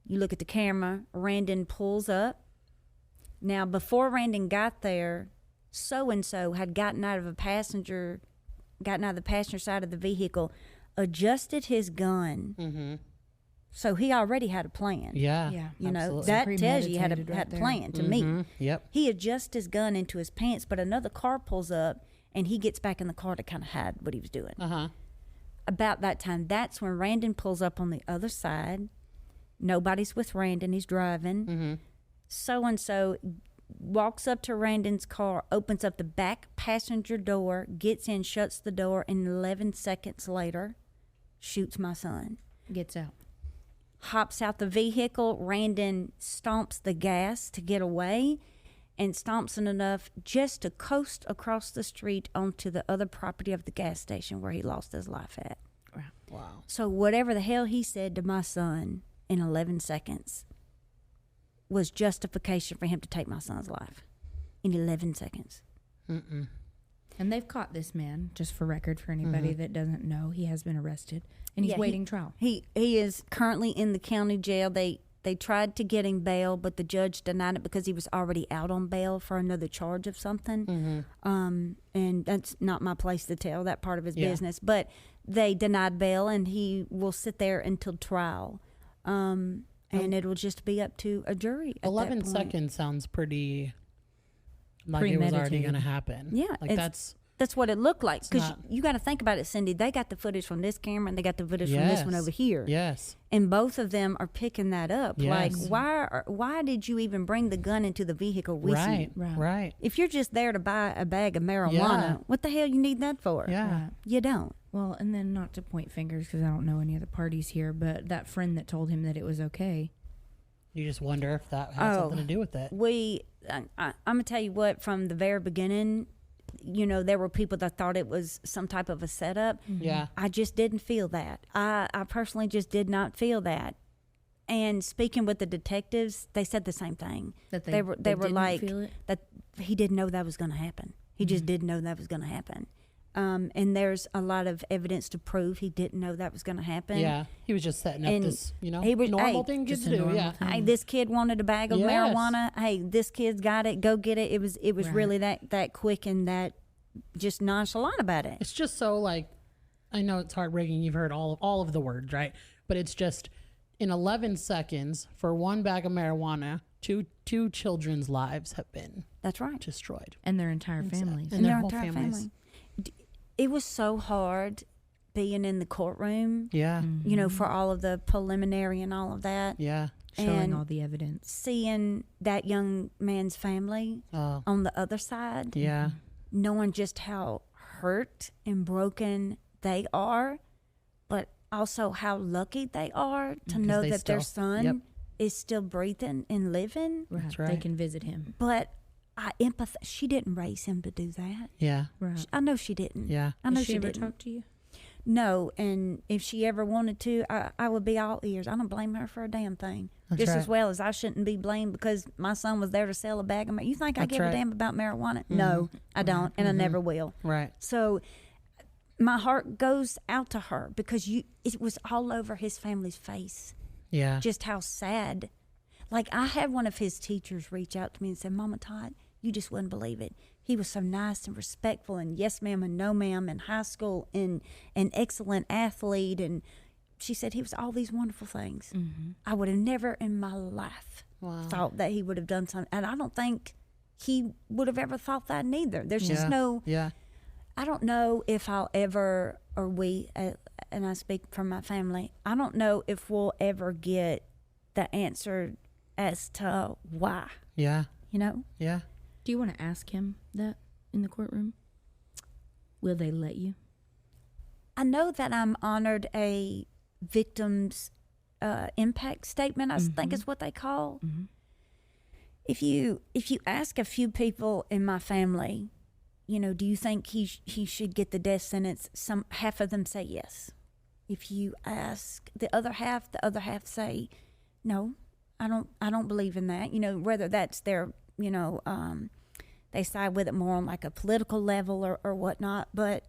You look at the camera, Randon pulls up. Now, before Randon got there, so-and-so had gotten out of the passenger side of the vehicle, adjusted his gun. So he already had a plan. Yeah. That tells you he had a plan to me. Yep. He adjusts his gun into his pants, but another car pulls up, and he gets back in the car to kind of hide what he was doing. About that time, that's when Randon pulls up on the other side. Nobody's with Randon. He's driving. So-and-so walks up to Randon's car, opens up the back passenger door, gets in, shuts the door, and 11 seconds later, shoots my son. Gets out. Hops out the vehicle. Randon stomps the gas to get away and stomps it enough just to coast across the street onto the other property of the gas station where he lost his life at. Wow. So whatever the hell he said to my son in 11 seconds was justification for him to take my son's life in 11 seconds. And they've caught this man, just for record, for anybody that doesn't know. He has been arrested, and he's waiting trial. He is currently in the county jail. They tried to get him bail, but the judge denied it because he was already out on bail for another charge of something. And that's not my place to tell that part of his business. But they denied bail, and he will sit there until trial. And it'll just be up to a jury at 11 that point. seconds sounds pretty like it was already going to happen. Yeah. Like that's what it looked like. Because you got to think about it, Cyndi. They got the footage from this camera, and they got the footage from this one over here. Yes. And both of them are picking that up. Yes. Like, why did you even bring the gun into the vehicle with you? Right. If you're just there to buy a bag of marijuana, what the hell you need that for? Yeah. You don't. Well, and then not to point fingers because I don't know any other parties here, but that friend that told him that it was okay. You just wonder if that had something to do with it. I'm going to tell you what, from the very beginning, there were people that thought it was some type of a setup. Yeah. I just didn't feel that. I personally just did not feel that. And speaking with the detectives, they said the same thing. That they were like, feel it? that he didn't know that was going to happen. He just didn't know that was going to happen. And there's a lot of evidence to prove he didn't know that was going to happen. Yeah, he was just setting up this, normal thing to just a do. normal Yeah. thing. Hey, this kid wanted a bag of marijuana. Hey, this kid's got it. Go get it. It was really that quick and that just nonchalant about it. It's just so like, I know it's heartbreaking. You've heard all of the words, right? But it's just in 11 seconds for one bag of marijuana, two children's lives have been That's right. Mm-hmm. destroyed, And their entire families. and their whole entire families. family. It was so hard being in the courtroom, Yeah. for all of the preliminary and all of that. Yeah. Showing and all the evidence. seeing that young man's family Oh. on the other side, Yeah. knowing just how hurt and broken they are, but also how lucky they are to know they that their still- son is still breathing and living. Right. right. They can visit him. But I empathize. She didn't raise him to do that. Yeah. Right. I know she didn't. Yeah. I know Has she ever didn't. talked to you? No, and if she ever wanted to, I would be all ears. I don't blame her for a damn thing. That's Just right. as well as I shouldn't be blamed because my son was there to sell a bag of marijuana. You think I That's give right. a damn about marijuana? No, I don't, and I never will. Right. So my heart goes out to her because it was all over his family's face. Yeah. Just how sad. Like, I had one of his teachers reach out to me and say, Mama Todd, you just wouldn't believe it. He was so nice and respectful and yes ma'am and no ma'am in high school and an excellent athlete. And she said he was all these wonderful things. I would have never in my life thought that he would have done something. And I don't think he would have ever thought that neither. There's just no... Yeah. I don't know if I'll ever, or we, and I speak from my family, I don't know if we'll ever get the answer as to why, Yeah. you know? Yeah. Do you want to ask him that in the courtroom? Will they let you? I know that I'm honored a victim's impact statement, I think is what they call. If you ask a few people in my family, you know, do you think he should get the death sentence? Half of them say yes. If you ask the other half say, no, I don't believe in that. You know, whether that's their, you know, they side with it more on like a political level or whatnot. But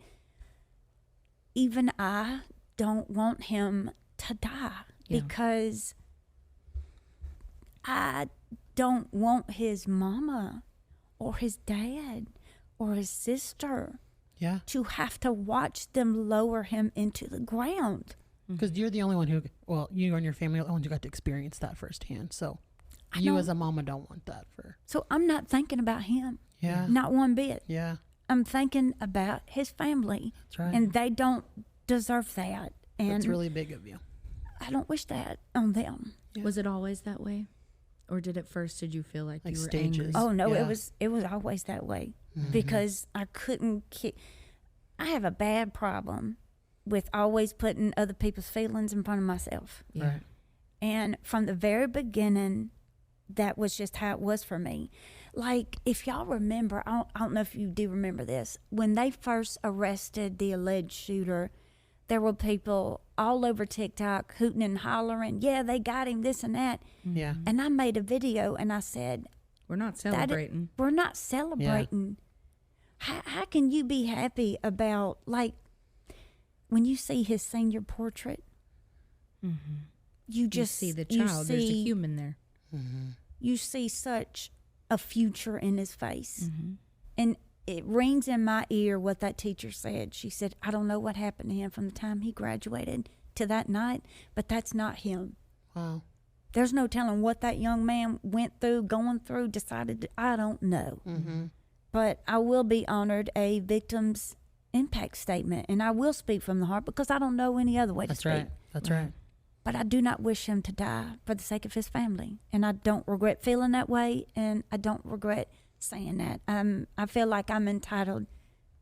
even I don't want him to die because I don't want his mama or his dad or his sister to have to watch them lower him into the ground. Because you're the only one who, well, you and your family are the ones who got to experience that firsthand. So you as a mama don't want that for. So I'm not thinking about him. Yeah. Not one bit. Yeah. I'm thinking about his family. That's right. And they don't deserve that. And That's really big of you. I don't wish that on them. Yeah. Was it always that way? Or did you feel like you were stages? angry? Oh no, Yeah. it was always that way because I couldn't I have a bad problem with always putting other people's feelings in front of myself. Yeah. Right. And from the very beginning, that was just how it was for me. Like, if y'all remember, I don't know if you do remember this, when they first arrested the alleged shooter, there were people all over TikTok hooting and hollering, yeah, they got him, this and that. Yeah. And I made a video and I said, We're not celebrating. we're not celebrating. How can you be happy about, like, when you see his senior portrait, you just see the child. There's a human there. You see such a future in his face. And it rings in my ear what that teacher said. She said, I don't know what happened to him from the time he graduated to that night, but that's not him. Wow. There's no telling what that young man went through, going through, decided. I don't know. But I will be honored a victim's impact statement, and I will speak from the heart because I don't know any other way to That's speak. right. That's right. But I do not wish him to die for the sake of his family. And I don't regret feeling that way, and I don't regret saying that. I feel like I'm entitled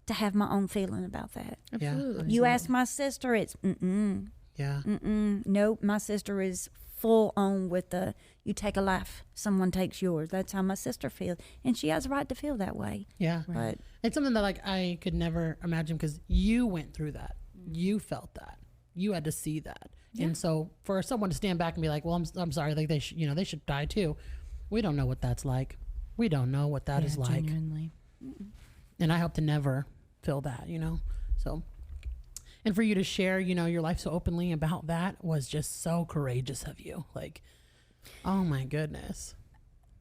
to have my own feeling about that. Yeah. Absolutely. You ask my sister, it's Yeah. nope, my sister is full on with the, you take a life, someone takes yours. That's how my sister feels. And she has a right to feel that way. Yeah. But It's something that like I could never imagine because you went through that. You felt that. You had to see that. And so for someone to stand back and be like, well, I'm sorry, like they should, they should die too. We don't know what that's like. We don't know what that is like. Genuinely. And I hope to never feel that, So, and for you to share, your life so openly about that was just so courageous of you. Like, oh my goodness.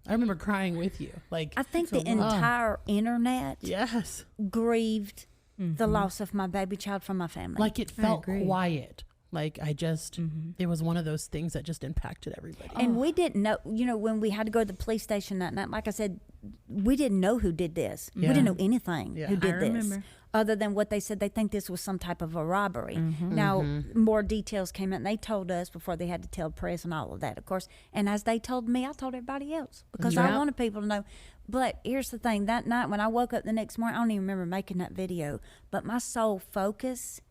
I remember crying with you. Like, I think the entire internet yes. grieved the loss of my baby child from my family. Like it felt agree. quiet. Like I just, it was one of those things that just impacted everybody. And we didn't know, when we had to go to the police station that night, like I said, we didn't know who did this. Yeah. We didn't know anything Yeah. who did I this. remember. Other than what they said, they think this was some type of a robbery. Now, more details came out, and they told us before they had to tell press and all of that, of course. And as they told me, I told everybody else because I Yeah. wanted people to know. But here's the thing. That night when I woke up the next morning, I don't even remember making that video, but my sole focus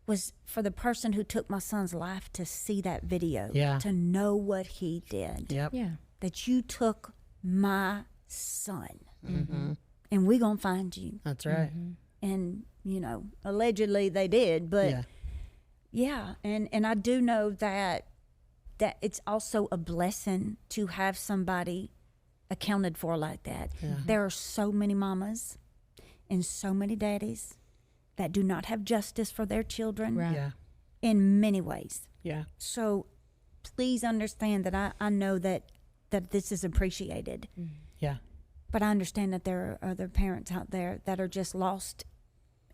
was for the person who took my son's life to see that video, Yeah. to know what he did. Yep. Yeah. That you took my son, and we gonna find you. That's right. And you know, allegedly they did, but and I do know that it's also a blessing to have somebody accounted for like that. There are so many mamas and so many daddies that do not have justice for their children in many ways. So please understand that I know that this is appreciated. But I understand that there are other parents out there that are just lost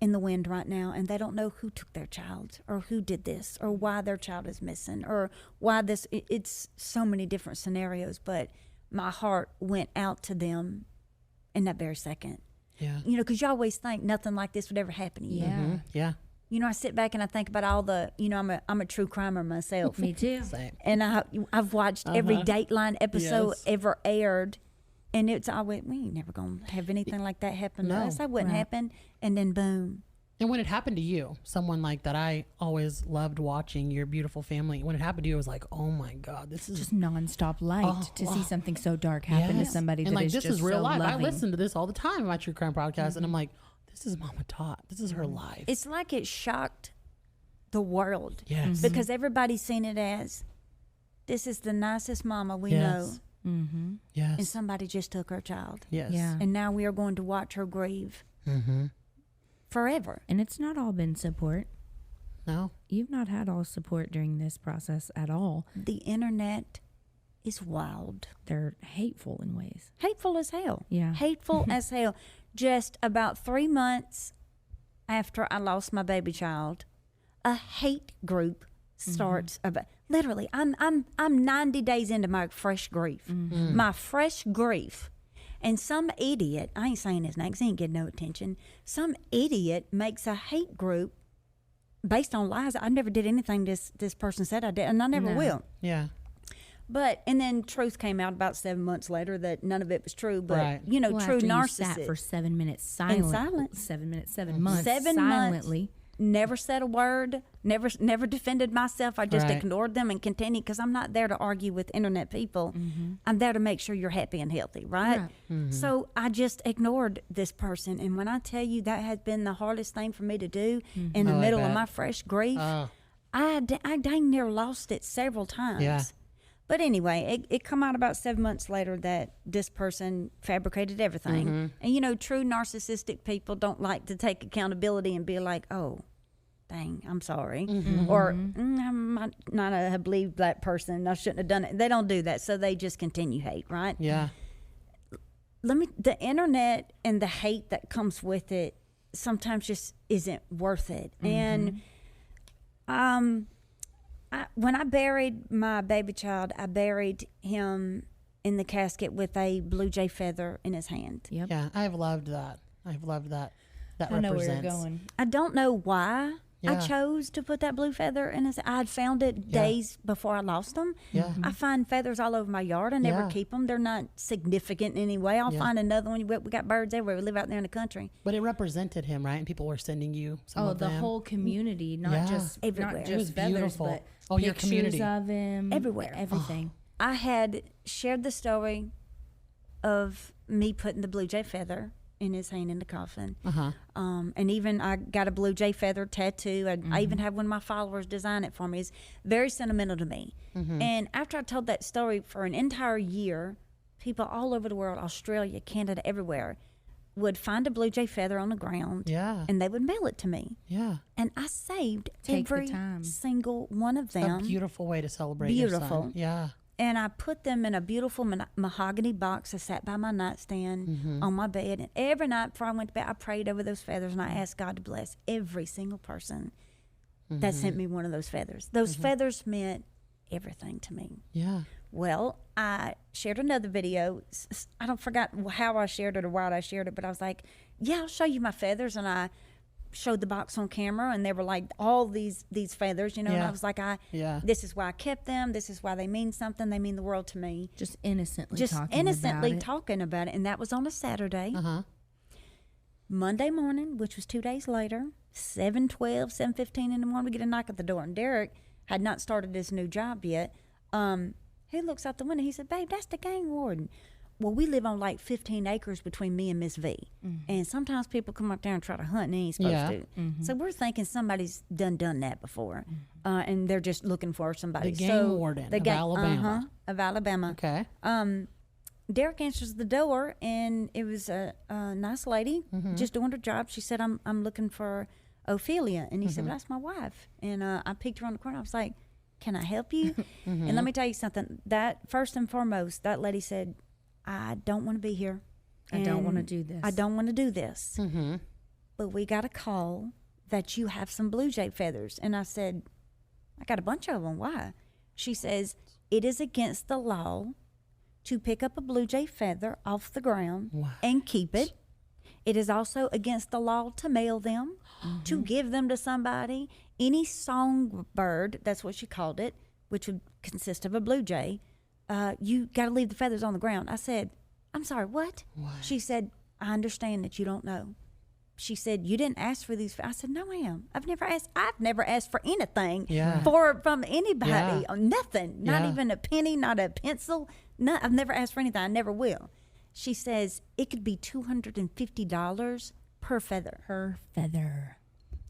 in the wind right now, and they don't know who took their child or who did this or why their child is missing or why this. It's so many different scenarios, but my heart went out to them in that very second. You know, because you always think nothing like this would ever happen to you. You know, I sit back and I think about all the, you know, I'm a true crimer myself. Me too. Same. And I've watched every Dateline episode ever aired. And it's always, we ain't never going to have anything like that happen to us. That wouldn't happen. And then boom. And when it happened to you, someone like that, I always loved watching your beautiful family. When it happened to you, it was like, oh my God, this is just nonstop light to see something so dark happen to somebody and that like, is this just is real so life. loving. I listen to this all the time in my true crime podcast, and I'm like, this is Mama Tot. This is her life. It's like it shocked the world. Yes. Because everybody's seen it as, this is the nicest mama we know. Yes. And somebody just took her child. Yes. And now we are going to watch her grieve forever. And it's not all been support. No. You've not had all support during this process at all. The internet is wild. They're hateful in ways. Hateful as hell. Yeah. Hateful as hell. Just about 3 months after I lost my baby child, a hate group starts about, literally, I'm 90 days into my fresh grief. My fresh grief. And some idiot, I ain't saying his name 'cause he ain't getting no attention, some idiot makes a hate group based on lies. I never did anything this person said I did, and I never will. Yeah. But, and then truth came out about 7 months later that none of it was true. But, you know, Well, true after you narcissist. sat for 7 minutes In silent. silence. 7 minutes, 7 months. 7 silently. months. Never said a word, never defended myself. I just Right. ignored them and continued because I'm not there to argue with internet people. I'm there to make sure you're happy and healthy, right? So I just ignored this person. And when I tell you that has been the hardest thing for me to do in the Oh, I middle of bet. my fresh grief, I dang near lost it several times. Yeah. But anyway, it come out about 7 months later that this person fabricated everything. And, you know, true narcissistic people don't like to take accountability and be like, oh, dang, I'm sorry. Or, I might not have believed that person. I shouldn't have done it. They don't do that. So they just continue hate, right? Yeah. The internet and the hate that comes with it sometimes just isn't worth it. And when I buried my baby child, I buried him in the casket with a blue jay feather in his hand. Yep. Yeah. I've loved that. I've loved that. That I know where represents. you're going. I don't know why I Yeah. chose to put that blue feather in his. I'd found it days before I lost them. Yeah. I find feathers all over my yard. I never Yeah. keep them. They're not significant in any way. I'll Yeah. find another one. We got birds everywhere. We live out there in the country. But it represented him, right? And people were sending you some Oh, of the them. whole community, not Yeah. just Everywhere. not It just was feathers, beautiful. but Oh, your pictures community. of him, Everywhere. everything. I had shared the story of me putting the blue jay feather in his hand in the coffin. And even I got a blue jay feather tattoo. I even had one of my followers design it for me. It's very sentimental to me. And after I told that story for an entire year, people all over the world, Australia, Canada, everywhere, would find a blue jay feather on the ground. Yeah. And they would mail it to me. Yeah. And I saved Take the every time. single one of them. A beautiful way to celebrate your Beautiful. son. Yeah. And I put them in a beautiful mahogany box that sat by my nightstand on my bed. And every night before I went to bed, I prayed over those feathers and I asked God to bless every single person that sent me one of those feathers. Those feathers meant everything to me. Yeah. Well, I shared another video. I don't forgot how I shared it or why I shared it, but I was like, yeah, I'll show you my feathers. And I showed the box on camera and they were like all these feathers, you know, and Yeah. I was like, Yeah. this is why I kept them. This is why they mean something. They mean the world to me. Just innocently Just talking innocently about it. talking about it. And that was on a Saturday. Monday morning, which was 2 days later, 7:12, 7:15 in the morning, we get a knock at the door. And Derek had not started his new job yet. He looks out the window. He said, babe, that's the gang warden. well, we live on like 15 acres between me and Miss V. And sometimes people come up there and try to hunt and they ain't supposed to. So we're thinking somebody's done that before. And they're just looking for somebody. The game warden of Alabama. Of Alabama. Okay. Derek answers the door, and it was a nice lady just doing her job. She said, I'm looking for Ophelia. And he said, well, that's my wife. And I picked her on the corner. I was like, can I help you? And let me tell you something. That first and foremost, that lady said, I don't want to be here. I don't want to do this. I don't want to do this. But we got a call that you have some blue jay feathers. And I said, I got a bunch of them. Why? She says, it is against the law to pick up a blue jay feather off the ground and keep it. It is also against the law to mail them, to give them to somebody. Any songbird, that's what she called it, which would consist of a blue jay, you got to leave the feathers on the ground. I said, I'm sorry, what? She said, I understand that you don't know. She said, you didn't ask for these. I said, no, ma'am. I've never asked for anything from anybody. Nothing. Not even a penny, not a pencil. No, I've never asked for anything. I never will. She says, it could be $250 per feather. Per feather.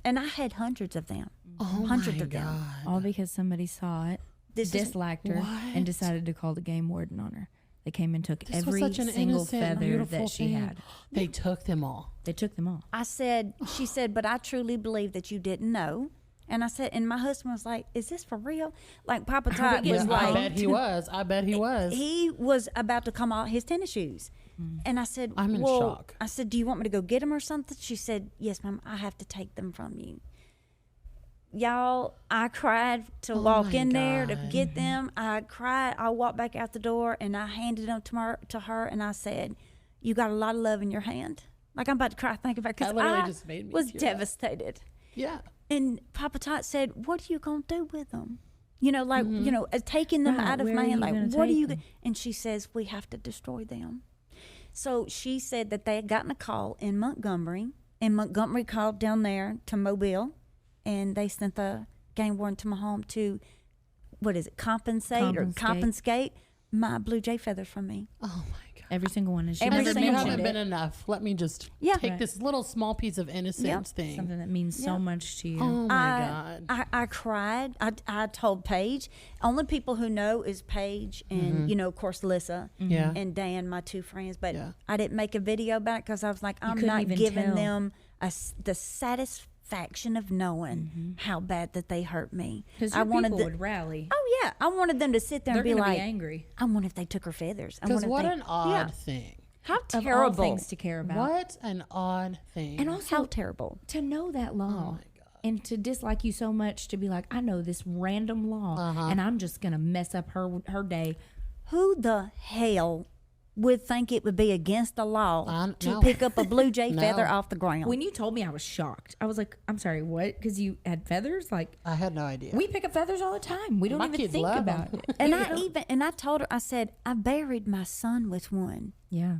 And I had hundreds of them. Oh, hundreds my of them. God. All because somebody saw it, disliked her, and decided to call the game warden on her. They came and took every single feather that she had. They took them all. They took them all. She said, but I truly believe that you didn't know. And I said, and my husband was like, is this for real? Like Papa Todd was like. I bet he was. He was about to come out his tennis shoes. And I said, I'm in shock. I said, do you want me to go get them or something? She said, yes, ma'am, I have to take them from you. Y'all, I cried to walk in there to get them. I cried. I walked back out the door and I handed them to her and I said, you got a lot of love in your hand. Like I'm about to cry thinking about it because I just made me was devastated. Yeah. And Papa Tot said, what are you going to do with them? You know, like, taking them out of my hand. Like, what are you going to? And she says, we have to destroy them. So she said that they had gotten a call in Montgomery, and Montgomery called down there to Mobile, and they sent the game warden to my home to, confiscate my blue jay feathers from me. Oh, my God. Every single one. And she Every never single mentioned haven't it. been enough. Let me just take this little small piece of innocence thing. Something that means so much to you. Oh, my God. I cried. I told Paige. Only people who know is Paige and, of course, Lissa and Dan, my two friends. But I didn't make a video about it because I was like, I'm not giving them the satisfaction of knowing how bad that they hurt me. Because people would rally. Oh, yeah. I wanted them to sit there and be like, be angry. I wonder if they took her feathers. Because what an odd thing. How Of terrible. all things to care about. What an odd thing. And also, How terrible. to know that law. Oh, my God. And to dislike you so much to be like, I know this random law and I'm just going to mess up her day. Who the hell would think it would be against the law to pick up a blue jay feather off the ground? When you told me, I was shocked. I was like, I'm sorry, what? Because you had feathers? Like, I had no idea. we pick up feathers all the time. We don't My even kids think love about them. it. And I told her, I said, I buried my son with one. Yeah.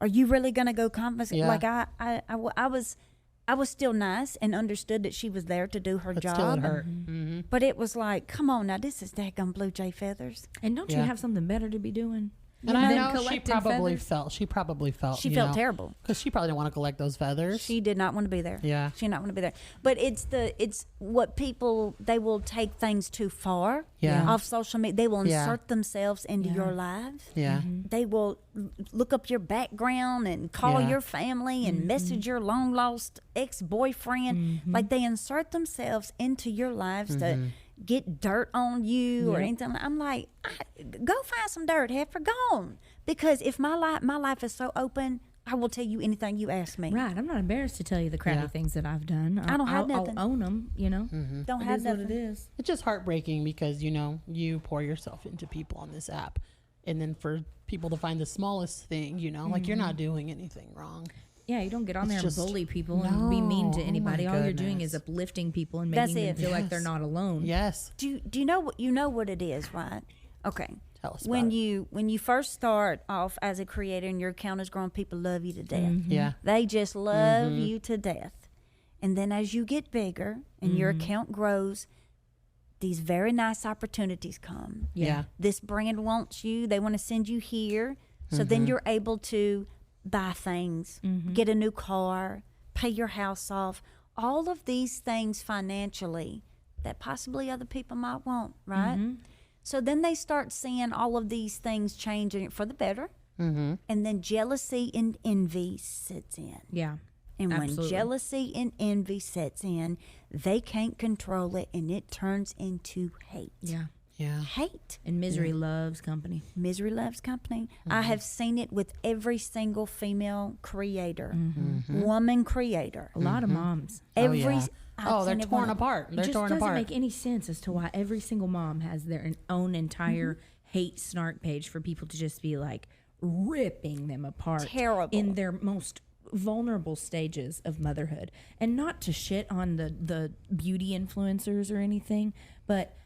Are you really going to go confiscate? Yeah. Like I was still nice and understood that she was there to do her But job. still it hurt. But it was like, come on now, this is daggum blue jay feathers. And don't you have something better to be doing? And I than know she collecting probably feathers? felt. She probably felt. She felt terrible. Because she probably didn't want to collect those feathers. She did not want to be there. Yeah. She did not want to be there. But it's what people, they will take things too far off social media. They will insert themselves into your lives. Yeah. They will look up your background and call your family and message your long lost ex-boyfriend. Like they insert themselves into your lives to get dirt on you or anything. I'm like, go find some dirt, heifer, go on. Because if my life is so open, I will tell you anything you ask me. Right. I'm not embarrassed to tell you the crappy things that I've done. I don't have nothing. I'll own them, Don't It have is nothing. what it is. It's just heartbreaking because, you pour yourself into people on this app. And then for people to find the smallest thing, like you're not doing anything wrong. Yeah, you don't get on It's there just- and bully people and be mean to No. Oh, anybody. my All you're doing goodness. is uplifting people and That's making them it. feel like they're not alone. Yes. Do you know what it is, right? Okay. Tell us When about it. when you first start off as a creator and your account is growing, people love you to death. Yeah. They just love you to death. And then as you get bigger and your account grows, these very nice opportunities come. Yeah. This brand wants you. They want to send you here. So then you're able to buy things, get a new car, pay your house off, all of these things financially that possibly other people might want, right? So then they start seeing all of these things changing for the better. And then jealousy and envy sets in. Yeah. And absolutely. when jealousy and envy sets in, they can't control it, and it turns into hate. Yeah. Hate. And misery loves company. Misery loves company. I have seen it with every single female creator, woman creator. A lot of moms. Every Oh, they're torn apart. It They're just torn doesn't apart. make any sense as to why every single mom has their own entire hate snark page for people to just be like ripping them apart. Terrible. In their most vulnerable stages of motherhood. And not to shit on the beauty influencers or anything, but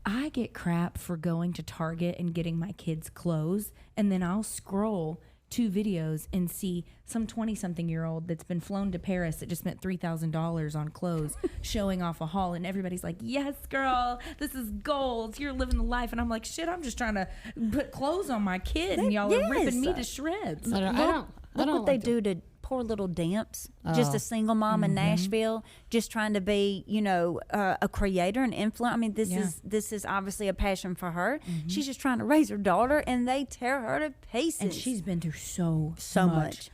I get crap for going to Target and getting my kids clothes, and then I'll scroll 2 videos and see some 20-something-year-old that's been flown to Paris that just spent $3,000 on clothes showing off a haul, and everybody's like, yes, girl, this is gold. You're living the life. And I'm like, shit, I'm just trying to put clothes on my kid, and y'all are ripping me to shreds. I don't Look what they like do to poor little Dimps, just a single mom in Nashville, just trying to be, a creator and influence. I mean, this is obviously a passion for her. She's just trying to raise her daughter, and they tear her to pieces. And she's been through so much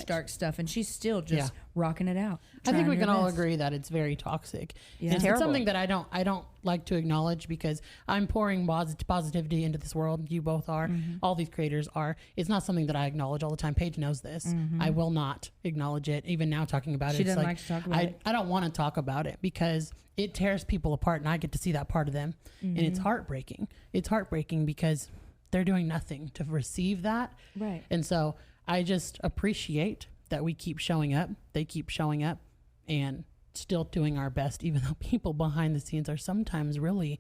dark stuff, and she's still just rocking it out. I think we trying can her all best. agree that it's very toxic. Yeah. It's Terrible. something that I don't like to acknowledge because I'm pouring positivity into this world. You both are. All these creators are. It's not something that I acknowledge all the time. Paige knows this. I will not acknowledge it. Even now talking about She it, it's doesn't like, like to talk about it. I don't want to talk about it because it tears people apart, and I get to see that part of them, and it's heartbreaking. It's heartbreaking because they're doing nothing to receive that. Right. And so I just appreciate that we keep showing up. They keep showing up and still doing our best, even though people behind the scenes are sometimes really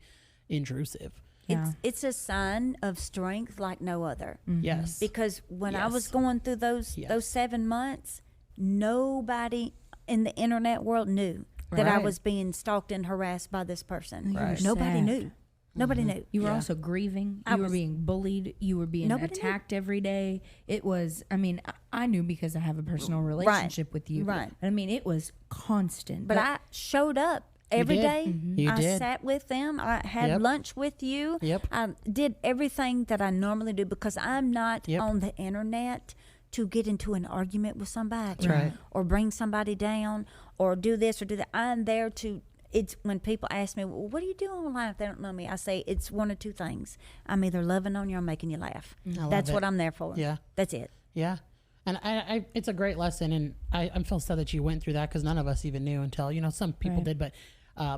intrusive. Yeah. It's a sign of strength like no other. Yes. Because when I was Yes. going through those 7 months, nobody in the internet world knew that I Right. was being stalked and harassed by this person. You were Nobody sad. knew. Nobody knew. You were also grieving. I You were was- being bullied. You were being Nobody knew. attacked every day. It was, I mean, I knew because I have a personal relationship with you. Right. I mean, it was constant. But I showed up every did. day. You I did. sat with them. I had Yep. lunch with you. Yep. I did everything that I normally do because I'm not Yep. on the internet to get into an argument with somebody That's right. or bring somebody down or do this or do that. I'm there to. It's when people ask me, well, what are you doing online if they don't know me? I say it's one of two things. I'm either loving on you or making you laugh. love That's it. what I'm there for. Yeah. That's it. Yeah. And I it's a great lesson. And I feel sad that you went through that because none of us even knew until, some people Right. did. But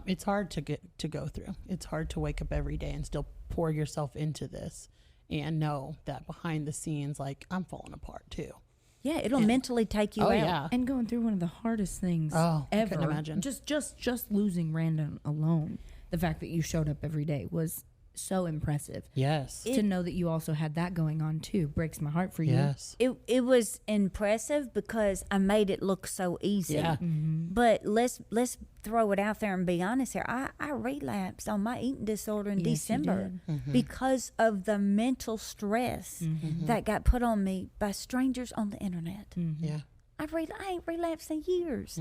it's hard to go through. It's hard to wake up every day and still pour yourself into this and know that behind the scenes, like, I'm falling apart too. Yeah, it'll mentally take you Oh, out. yeah. and going through one of the hardest things Oh, I ever. couldn't imagine. Just losing Randon alone. The fact that you showed up every day was so impressive. Yes. To know that you also had that going on too breaks my heart for you. Yes. It was impressive because I made it look so easy. Yeah. But let's throw it out there and be honest here. I relapsed on my eating disorder in Yes, you December did. because of the mental stress that got put on me by strangers on the internet. Yeah. I ain't relapsed in years.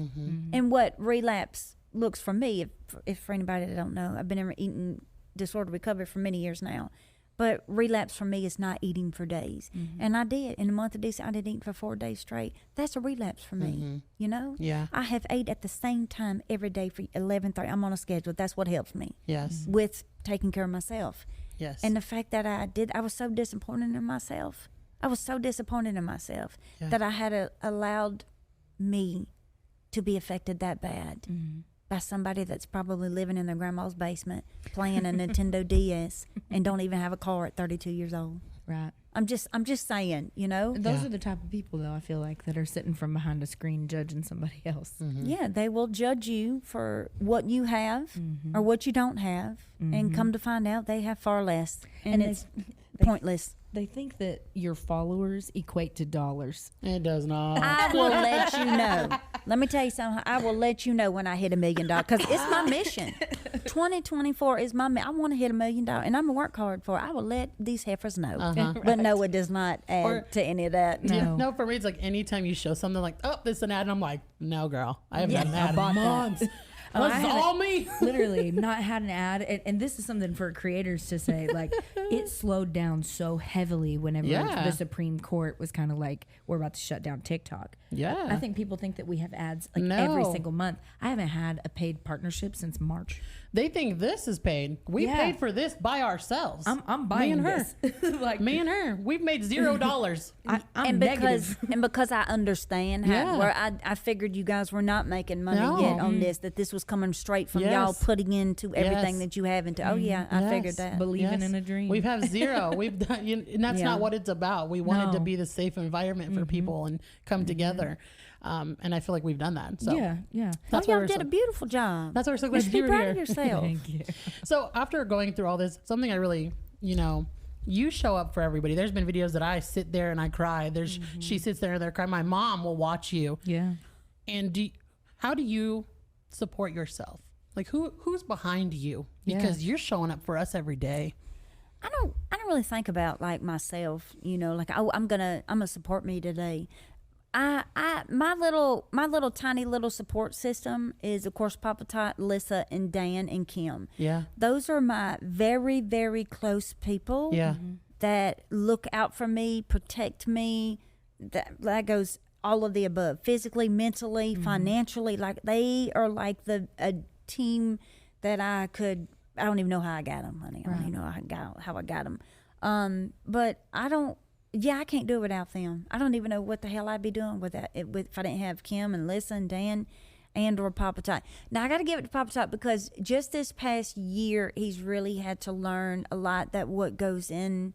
And what relapse looks for me, if for anybody that don't know, I've been in eating disorder recovery for many years now. But relapse for me is not eating for days. And I did. In the month of December, I didn't eat for 4 days straight. That's a relapse for me, Yeah. I have ate at the same time every day for 11:30. I'm on a schedule. That's what helps me Yes. with taking care of myself. Yes. And the fact that I was so disappointed in myself. I was so disappointed in myself that I had allowed me to be affected that bad by somebody that's probably living in their grandma's basement playing a Nintendo DS and don't even have a car at 32 years old. Right. I'm just saying, Those are the type of people, though, I feel like, that are sitting from behind a screen judging somebody else. Yeah, they will judge you for what you have or what you don't have, and come to find out they have far less, and it's pointless. They think that your followers equate to dollars. It does not. I will let you know. Let me tell you something. I will let you know when I hit $1 million because it's my mission. 2024 is I want to hit $1 million, and I'm gonna work hard for it. I will let these heifers know. But no, it does not add to any of that. No, for me, it's like anytime you show something like, oh, this is an ad, and I'm like, no, girl, I haven't had an ad in months. This is all me. Literally not had an ad. And this is something for creators to say, like, it slowed down so heavily whenever the Supreme Court was kind of like, we're about to shut down TikTok. Yeah. I think people think that we have ads like every single month. I haven't had a paid partnership since March. They think this is paid. We paid for this by ourselves. I'm buying me and this. Like me and her, we've made $0. I'm negative. because I understand how where I figured you guys were not making money yet on this, that this was coming straight from y'all putting into everything that you have into. I figured that. Believing in a dream. We've have zero. We've done, and that's not what it's about. We wanted to be the safe environment for people and come together. And I feel like we've done that. So That's y'all did a beautiful job. That's why we're so glad you you were proud here. of yourself. Thank you. So after going through all this, something I really, you show up for everybody. There's been videos that I sit there and I cry. She sits there and they cry. My mom will watch you. Yeah. And how do you support yourself? Like who's behind you? Because you're showing up for us every day. I don't really think about like myself, like, oh, I'm gonna support me today. My little tiny little support system is, of course, MAMATOT, Lissa, and Dan and Kim. Yeah. Those are my very, very close people. Yeah. That look out for me, protect me. That goes all of the above, physically, mentally, financially. Like they are like a team that I don't even know how I got them, honey. I don't even know how I got them. But I can't do it without them. I don't even know what the hell I'd be doing if I didn't have Kim and Lissa and Dan or MAMATOT. Now, I got to give it to MAMATOT because just this past year, he's really had to learn a lot that what goes into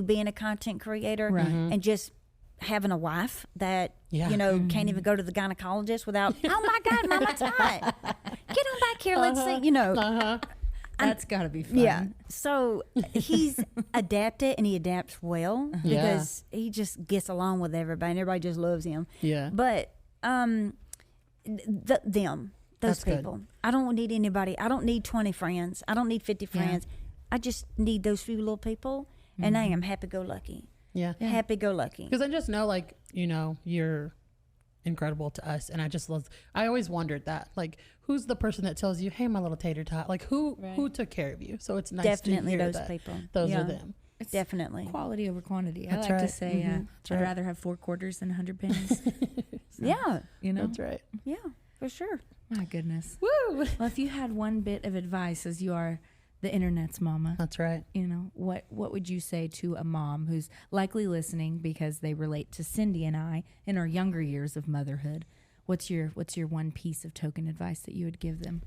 being a content creator and just having a wife that, can't even go to the gynecologist without, oh my God, MAMATOT, get on back here, let's see, That's got to be fun. Yeah. So he's adapted and he adapts well because he just gets along with everybody and everybody just loves him. Yeah. But those That's people. Good. I don't need anybody. I don't need 20 friends. I don't need 50 friends. I just need those few little people and I am happy-go-lucky. Yeah. Happy-go-lucky. Because I just know, like, you're incredible to us, and I always wondered that, like, who's the person that tells you, hey, my little tater tot, like who took care of you? So it's nice definitely to hear those that people. Those are them. It's definitely quality over quantity. That's I like right. to say I'd rather have 4 quarters than 100 pennies. That's right. Yeah, for sure. My goodness. Woo. Well, if you had one bit of advice, as you are the internet's mama, that's right, what would you say to a mom who's likely listening because they relate to Cyndi and I in our younger years of motherhood? What's your one piece of token advice that you would give them?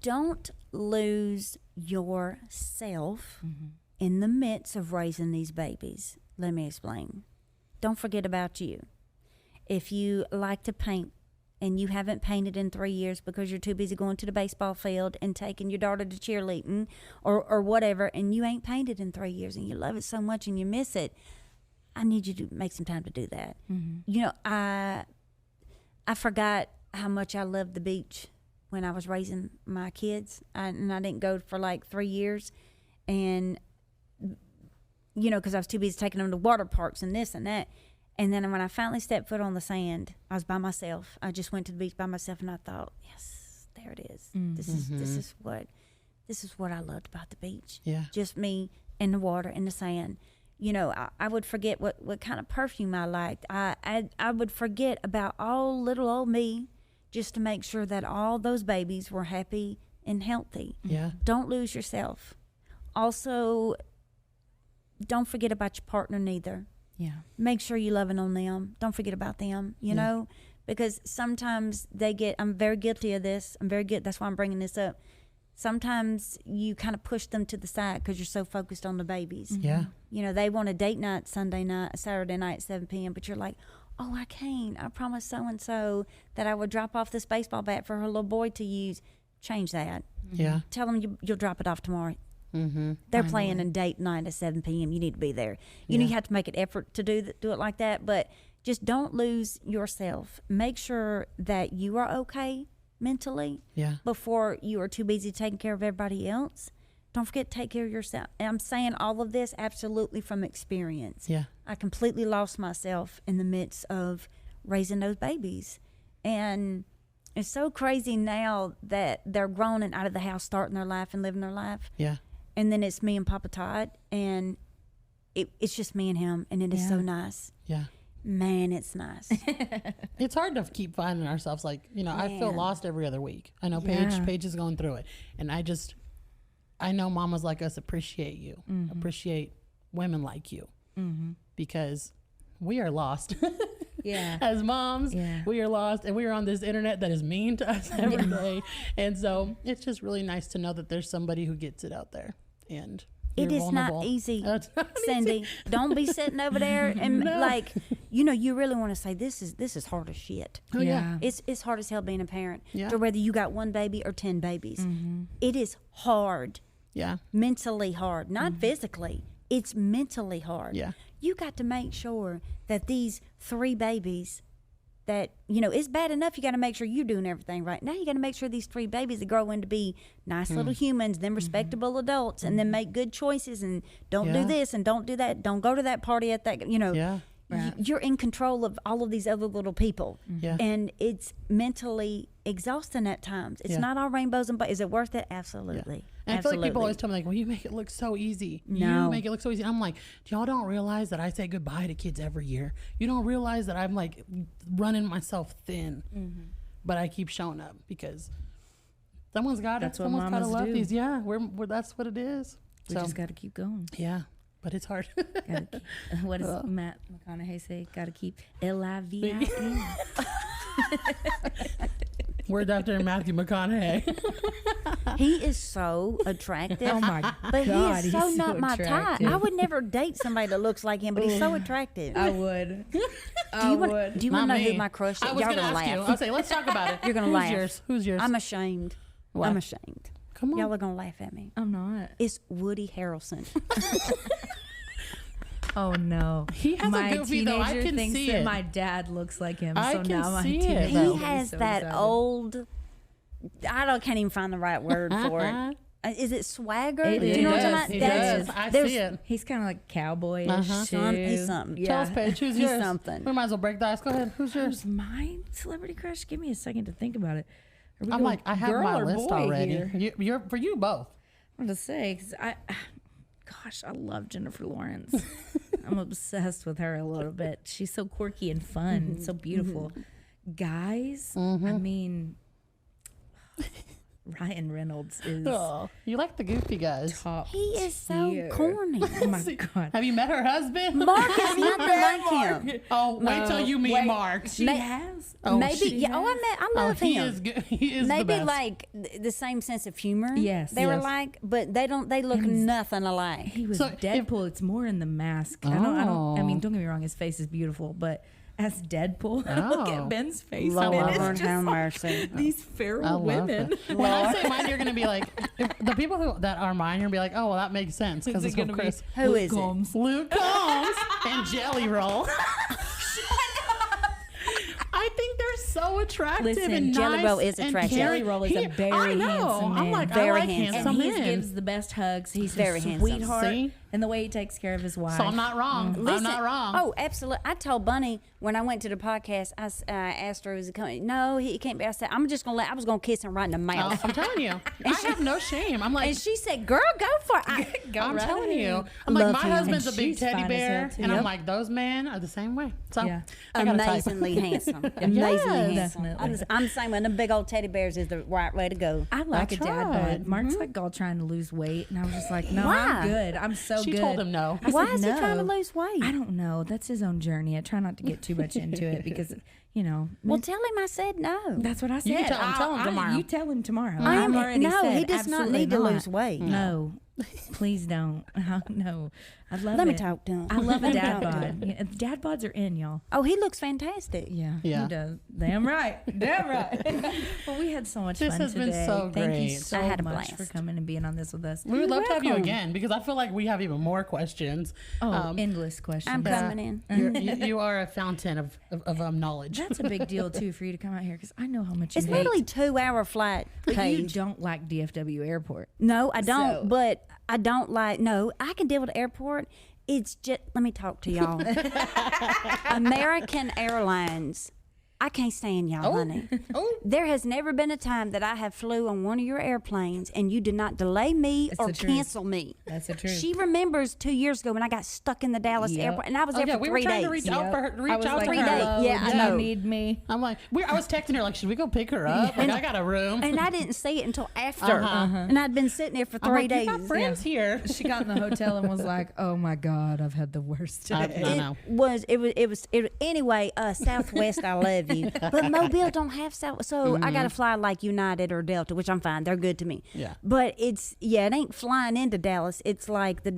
Don't lose yourself in the midst of raising these babies. Let me explain. Don't forget about you. If you like to paint and you haven't painted in 3 years because you're too busy going to the baseball field and taking your daughter to cheerleading or whatever, and you ain't painted in 3 years and you love it so much and you miss it, I need you to make some time to do that. I forgot how much I loved the beach when I was raising my kids, and I didn't go for like 3 years, and because I was too busy taking them to water parks and this and that. And then when I finally stepped foot on the sand, I was by myself. I just went to the beach by myself, and I thought, yes, there it is. This is what I loved about the beach. Yeah, just me and the water and the sand. I would forget what kind of perfume I liked. I would forget about all little old me just to make sure that all those babies were happy and healthy. Yeah. Don't lose yourself. Also, don't forget about your partner neither. Yeah. Make sure you're loving on them. Don't forget about them, you know, because sometimes I'm very guilty of this. That's why I'm bringing this up. Sometimes you kind of push them to the side because you're so focused on the babies. Yeah. They want a date night Sunday night, Saturday night at 7 p.m., but you're like, oh, I can't. I promised so-and-so that I would drop off this baseball bat for her little boy to use. Change that. Yeah. Tell them you'll drop it off tomorrow. They're playing a date night at 7 p.m. You need to be there. You have to make an effort to do it like that, but just don't lose yourself. Make sure that you are okay. mentally before you are too busy taking care of everybody else. Don't forget to take care of yourself. And I'm saying all of this absolutely from experience. Yeah. I completely lost myself in the midst of raising those babies. And it's so crazy now that they're grown and out of the house, starting their life and living their life. Yeah. And then it's me and Papa Todd, and it's just me and him, and it is so nice. Yeah. Man, it's nice. It's hard to keep finding ourselves. Like, you know, I feel lost every other week. I know Paige is going through it. And I know mamas like us appreciate you, appreciate women like you, because we are lost. As moms, we are lost, and we are on this internet that is mean to us every day. And so it's just really nice to know that there's somebody who gets it out there. And it is vulnerable. not easy, It's not Cyndi. easy. Don't be sitting over there and like, you know, you really want to say this is hard as shit. Oh, yeah. It's hard as hell being a parent. Yeah. So whether you got one baby or 10 babies, it is hard. Yeah. Mentally hard, not physically. It's mentally hard. Yeah. You got to make sure that these 3 babies that, you know, it's bad enough you got to make sure you're doing everything right. Now you got to make sure these 3 babies that grow into be nice little humans, then respectable adults, and then make good choices and don't do this and don't do that. Don't go to that party at that, you know. Yeah. You're in control of all of these other little people. Yeah. And it's mentally exhausting at times. It's not all rainbows and is it worth it? Absolutely. And I feel like people always tell me, like, well, you make it look so easy. No. You make it look so easy. I'm like, y'all don't realize that I say goodbye to kids every year. You don't realize that I'm like running myself thin. But I keep showing up because someone's got That's it. what Someone's got to mamas love do. these. Yeah, we're that's what it is. We just got to keep going. Yeah, but it's hard. What does Matt McConaughey say? Got to keep L-I-V-I-N. We're Dr. Matthew McConaughey. He is so attractive. Oh my But God, he is so he's not so my type. attractive. I would never date somebody that looks like him, but he's so attractive. I would. Do you want to Not know me. who my crush is? I was Y'all gonna gonna ask you. laugh. I'll say, let's talk about it. You're gonna Who's laugh. yours? Who's yours? I'm ashamed. What? I'm ashamed. Come on. Y'all are gonna laugh at me. I'm not. It's Woody Harrelson. Oh no. He has my a goofy though. I teenager can thinks see that it. my dad looks like him. I So can now my see it, teenager though. He is has so that excited. old. Can't even find the right word for it. Is it swagger? It Do you know what I'm is. talking It about? is. I there's- see it. He's kind of like cowboyish He's too. something. Tell us, Paige. Who's He's yours? something. We might as well break the ice. Go ahead. Who's yours? Who's mine? Celebrity crush? Give me a second to think about it. Are we I'm going like, I have girl my or list boy already. here? You're for you both. I'm gonna say because gosh, I love Jennifer Lawrence. I'm obsessed with her a little bit. She's so quirky and fun, and so beautiful. Guys, I mean, Ryan Reynolds is Oh, you like the goofy guys. top. He is so tier. corny. Oh my god. Have you met her husband? Mark is nothing like him. Oh, wait till you meet Wait, Mark. She has. Oh, Maybe. she Yeah. Oh, I love he him. is good. He is the Maybe best. like the same sense of humor. Yes. They were Yes. like, but they don't. They look nothing alike. He was So Deadpool. It's more in the mask. I mean, don't get me wrong. His face is beautiful, but as Deadpool, look Oh. at Ben's face. Lord and it's have just mercy. these I feral love women. it. When I say mine, you're gonna be like, the people that are mine, you're gonna be like, oh, well, that makes sense because it's gonna with be Chris. Who is it? Luke Combs and Jelly Roll. I think they're so attractive Listen, and Jelly nice Roll is and attractive. caring. Jelly Roll is a very I know. handsome I'm man. like, Very I like handsome. handsome And he men. gives the best hugs. He's Very a handsome. sweetheart. See? And the way he takes care of his wife. So I'm not wrong. I'm not wrong. Oh, absolutely. I told Bunny when I went to the podcast. I asked her, "Is it coming?" No, he can't be. I said, "I'm just gonna let." I was gonna kiss him right in the mouth. I'm telling you, I have no shame. I'm like, And she said, "Girl, go for it." I'm right telling you. ahead. I'm like, Love my him. husband's And a big she's teddy fine as bear, hell, too. and I'm Yep. like, those men are the same way. So Yeah. I got a type. Amazingly handsome. Amazingly handsome. Definitely. I'm the same one. Them big old teddy bears is the right way to go. I like That's a dad right. bod. Mark's like all trying to lose weight, and I was just like, no, Why? I'm good. I'm so She good. told him no. I Why said, is he trying to no. lose weight? I don't know. That's his own journey. I try not to get too much into it because, you know. Well, tell him I said no. That's what I said. You can tell him. Tell him tomorrow. You tell him tomorrow. I am, I've already no, said he does not absolutely need to lose weight. No. Please don't. No, I love Let it. me talk to him. I love a Let me dad talk to bod. him. Yeah, dad bods are in, y'all. Oh, he looks fantastic. Yeah, Yeah. he does. Damn right. Damn right. Well, we had so much This fun has today. been so Thank you great. so I had a much for blast. coming and being on this with us. We would love to have you welcome. again because I feel like we have even more questions. Oh, endless questions. I'm coming in. You are a fountain of knowledge. That's a big deal too for you to come out here because I know how much It's you hate. literally 2-hour flight. But you Paige. don't like DFW Airport. No, I don't. So- But I don't like. No, I can deal with the airport. It's just. Let me talk to y'all. American Airlines. I can't stand y'all, honey. Oh. There has never been a time that I have flew on one of your airplanes and you did not delay me It's or the truth. cancel me. That's the truth. She remembers 2 years ago when I got stuck in the Dallas Yep. airport and I was Oh, there yeah, for we 3 were trying days. to reach out for her. I was like, 3 hello, days. Yeah, I do know. you need me? I'm like, I was texting her like, should we go pick her up? Like, I got a room. And I didn't see it until after. And I'd been sitting there for I'm 3 like, days. you got friends here. She got in the hotel and was like, "Oh my God, I've had the worst I day." know. Anyway, Southwest, I love you, but Mobile don't have South, so I gotta fly like United or Delta, which I'm fine, they're good to me. Yeah. But it ain't flying into Dallas. It's like that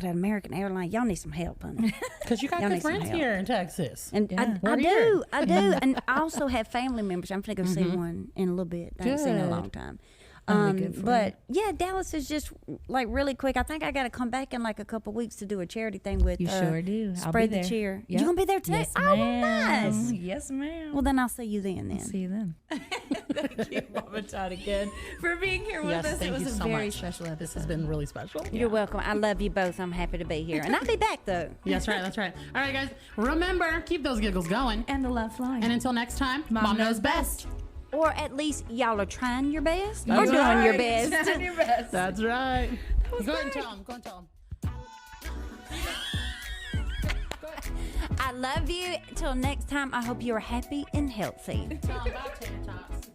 American airline. Y'all need some help, honey. Because you got Y'all good need some friends help. here in Texas. And Yeah. I We're here. do, and I also have family members. I'm gonna go see one in a little bit. I haven't seen in a long time. That'd be good for But yeah, Dallas is just like really quick. I think I got to come back in like a couple weeks to do a charity thing with. You sure do. I'll Spread be the there. cheer. Yep. You gonna be there too? Yes, Oh, ma'am. nice. Yes, ma'am. Well, then I'll see you then. See you then. Thank you, Mama Todd, again for being here with Yes, us. thank It was you a so very much. special episode. This has been really special. You're welcome. I love you both. I'm happy to be here, and I'll be back though. That's right. That's right. All right, guys. Remember, keep those giggles going. And the love flying. And until next time, Mom knows knows best. Or at least y'all are trying your best. That's or doing your Right. best. Doing your best. That's right. Go ahead and tell them. Go ahead and tell them. I love you. Till next time, I hope you're happy and healthy. Tell them about TikToks.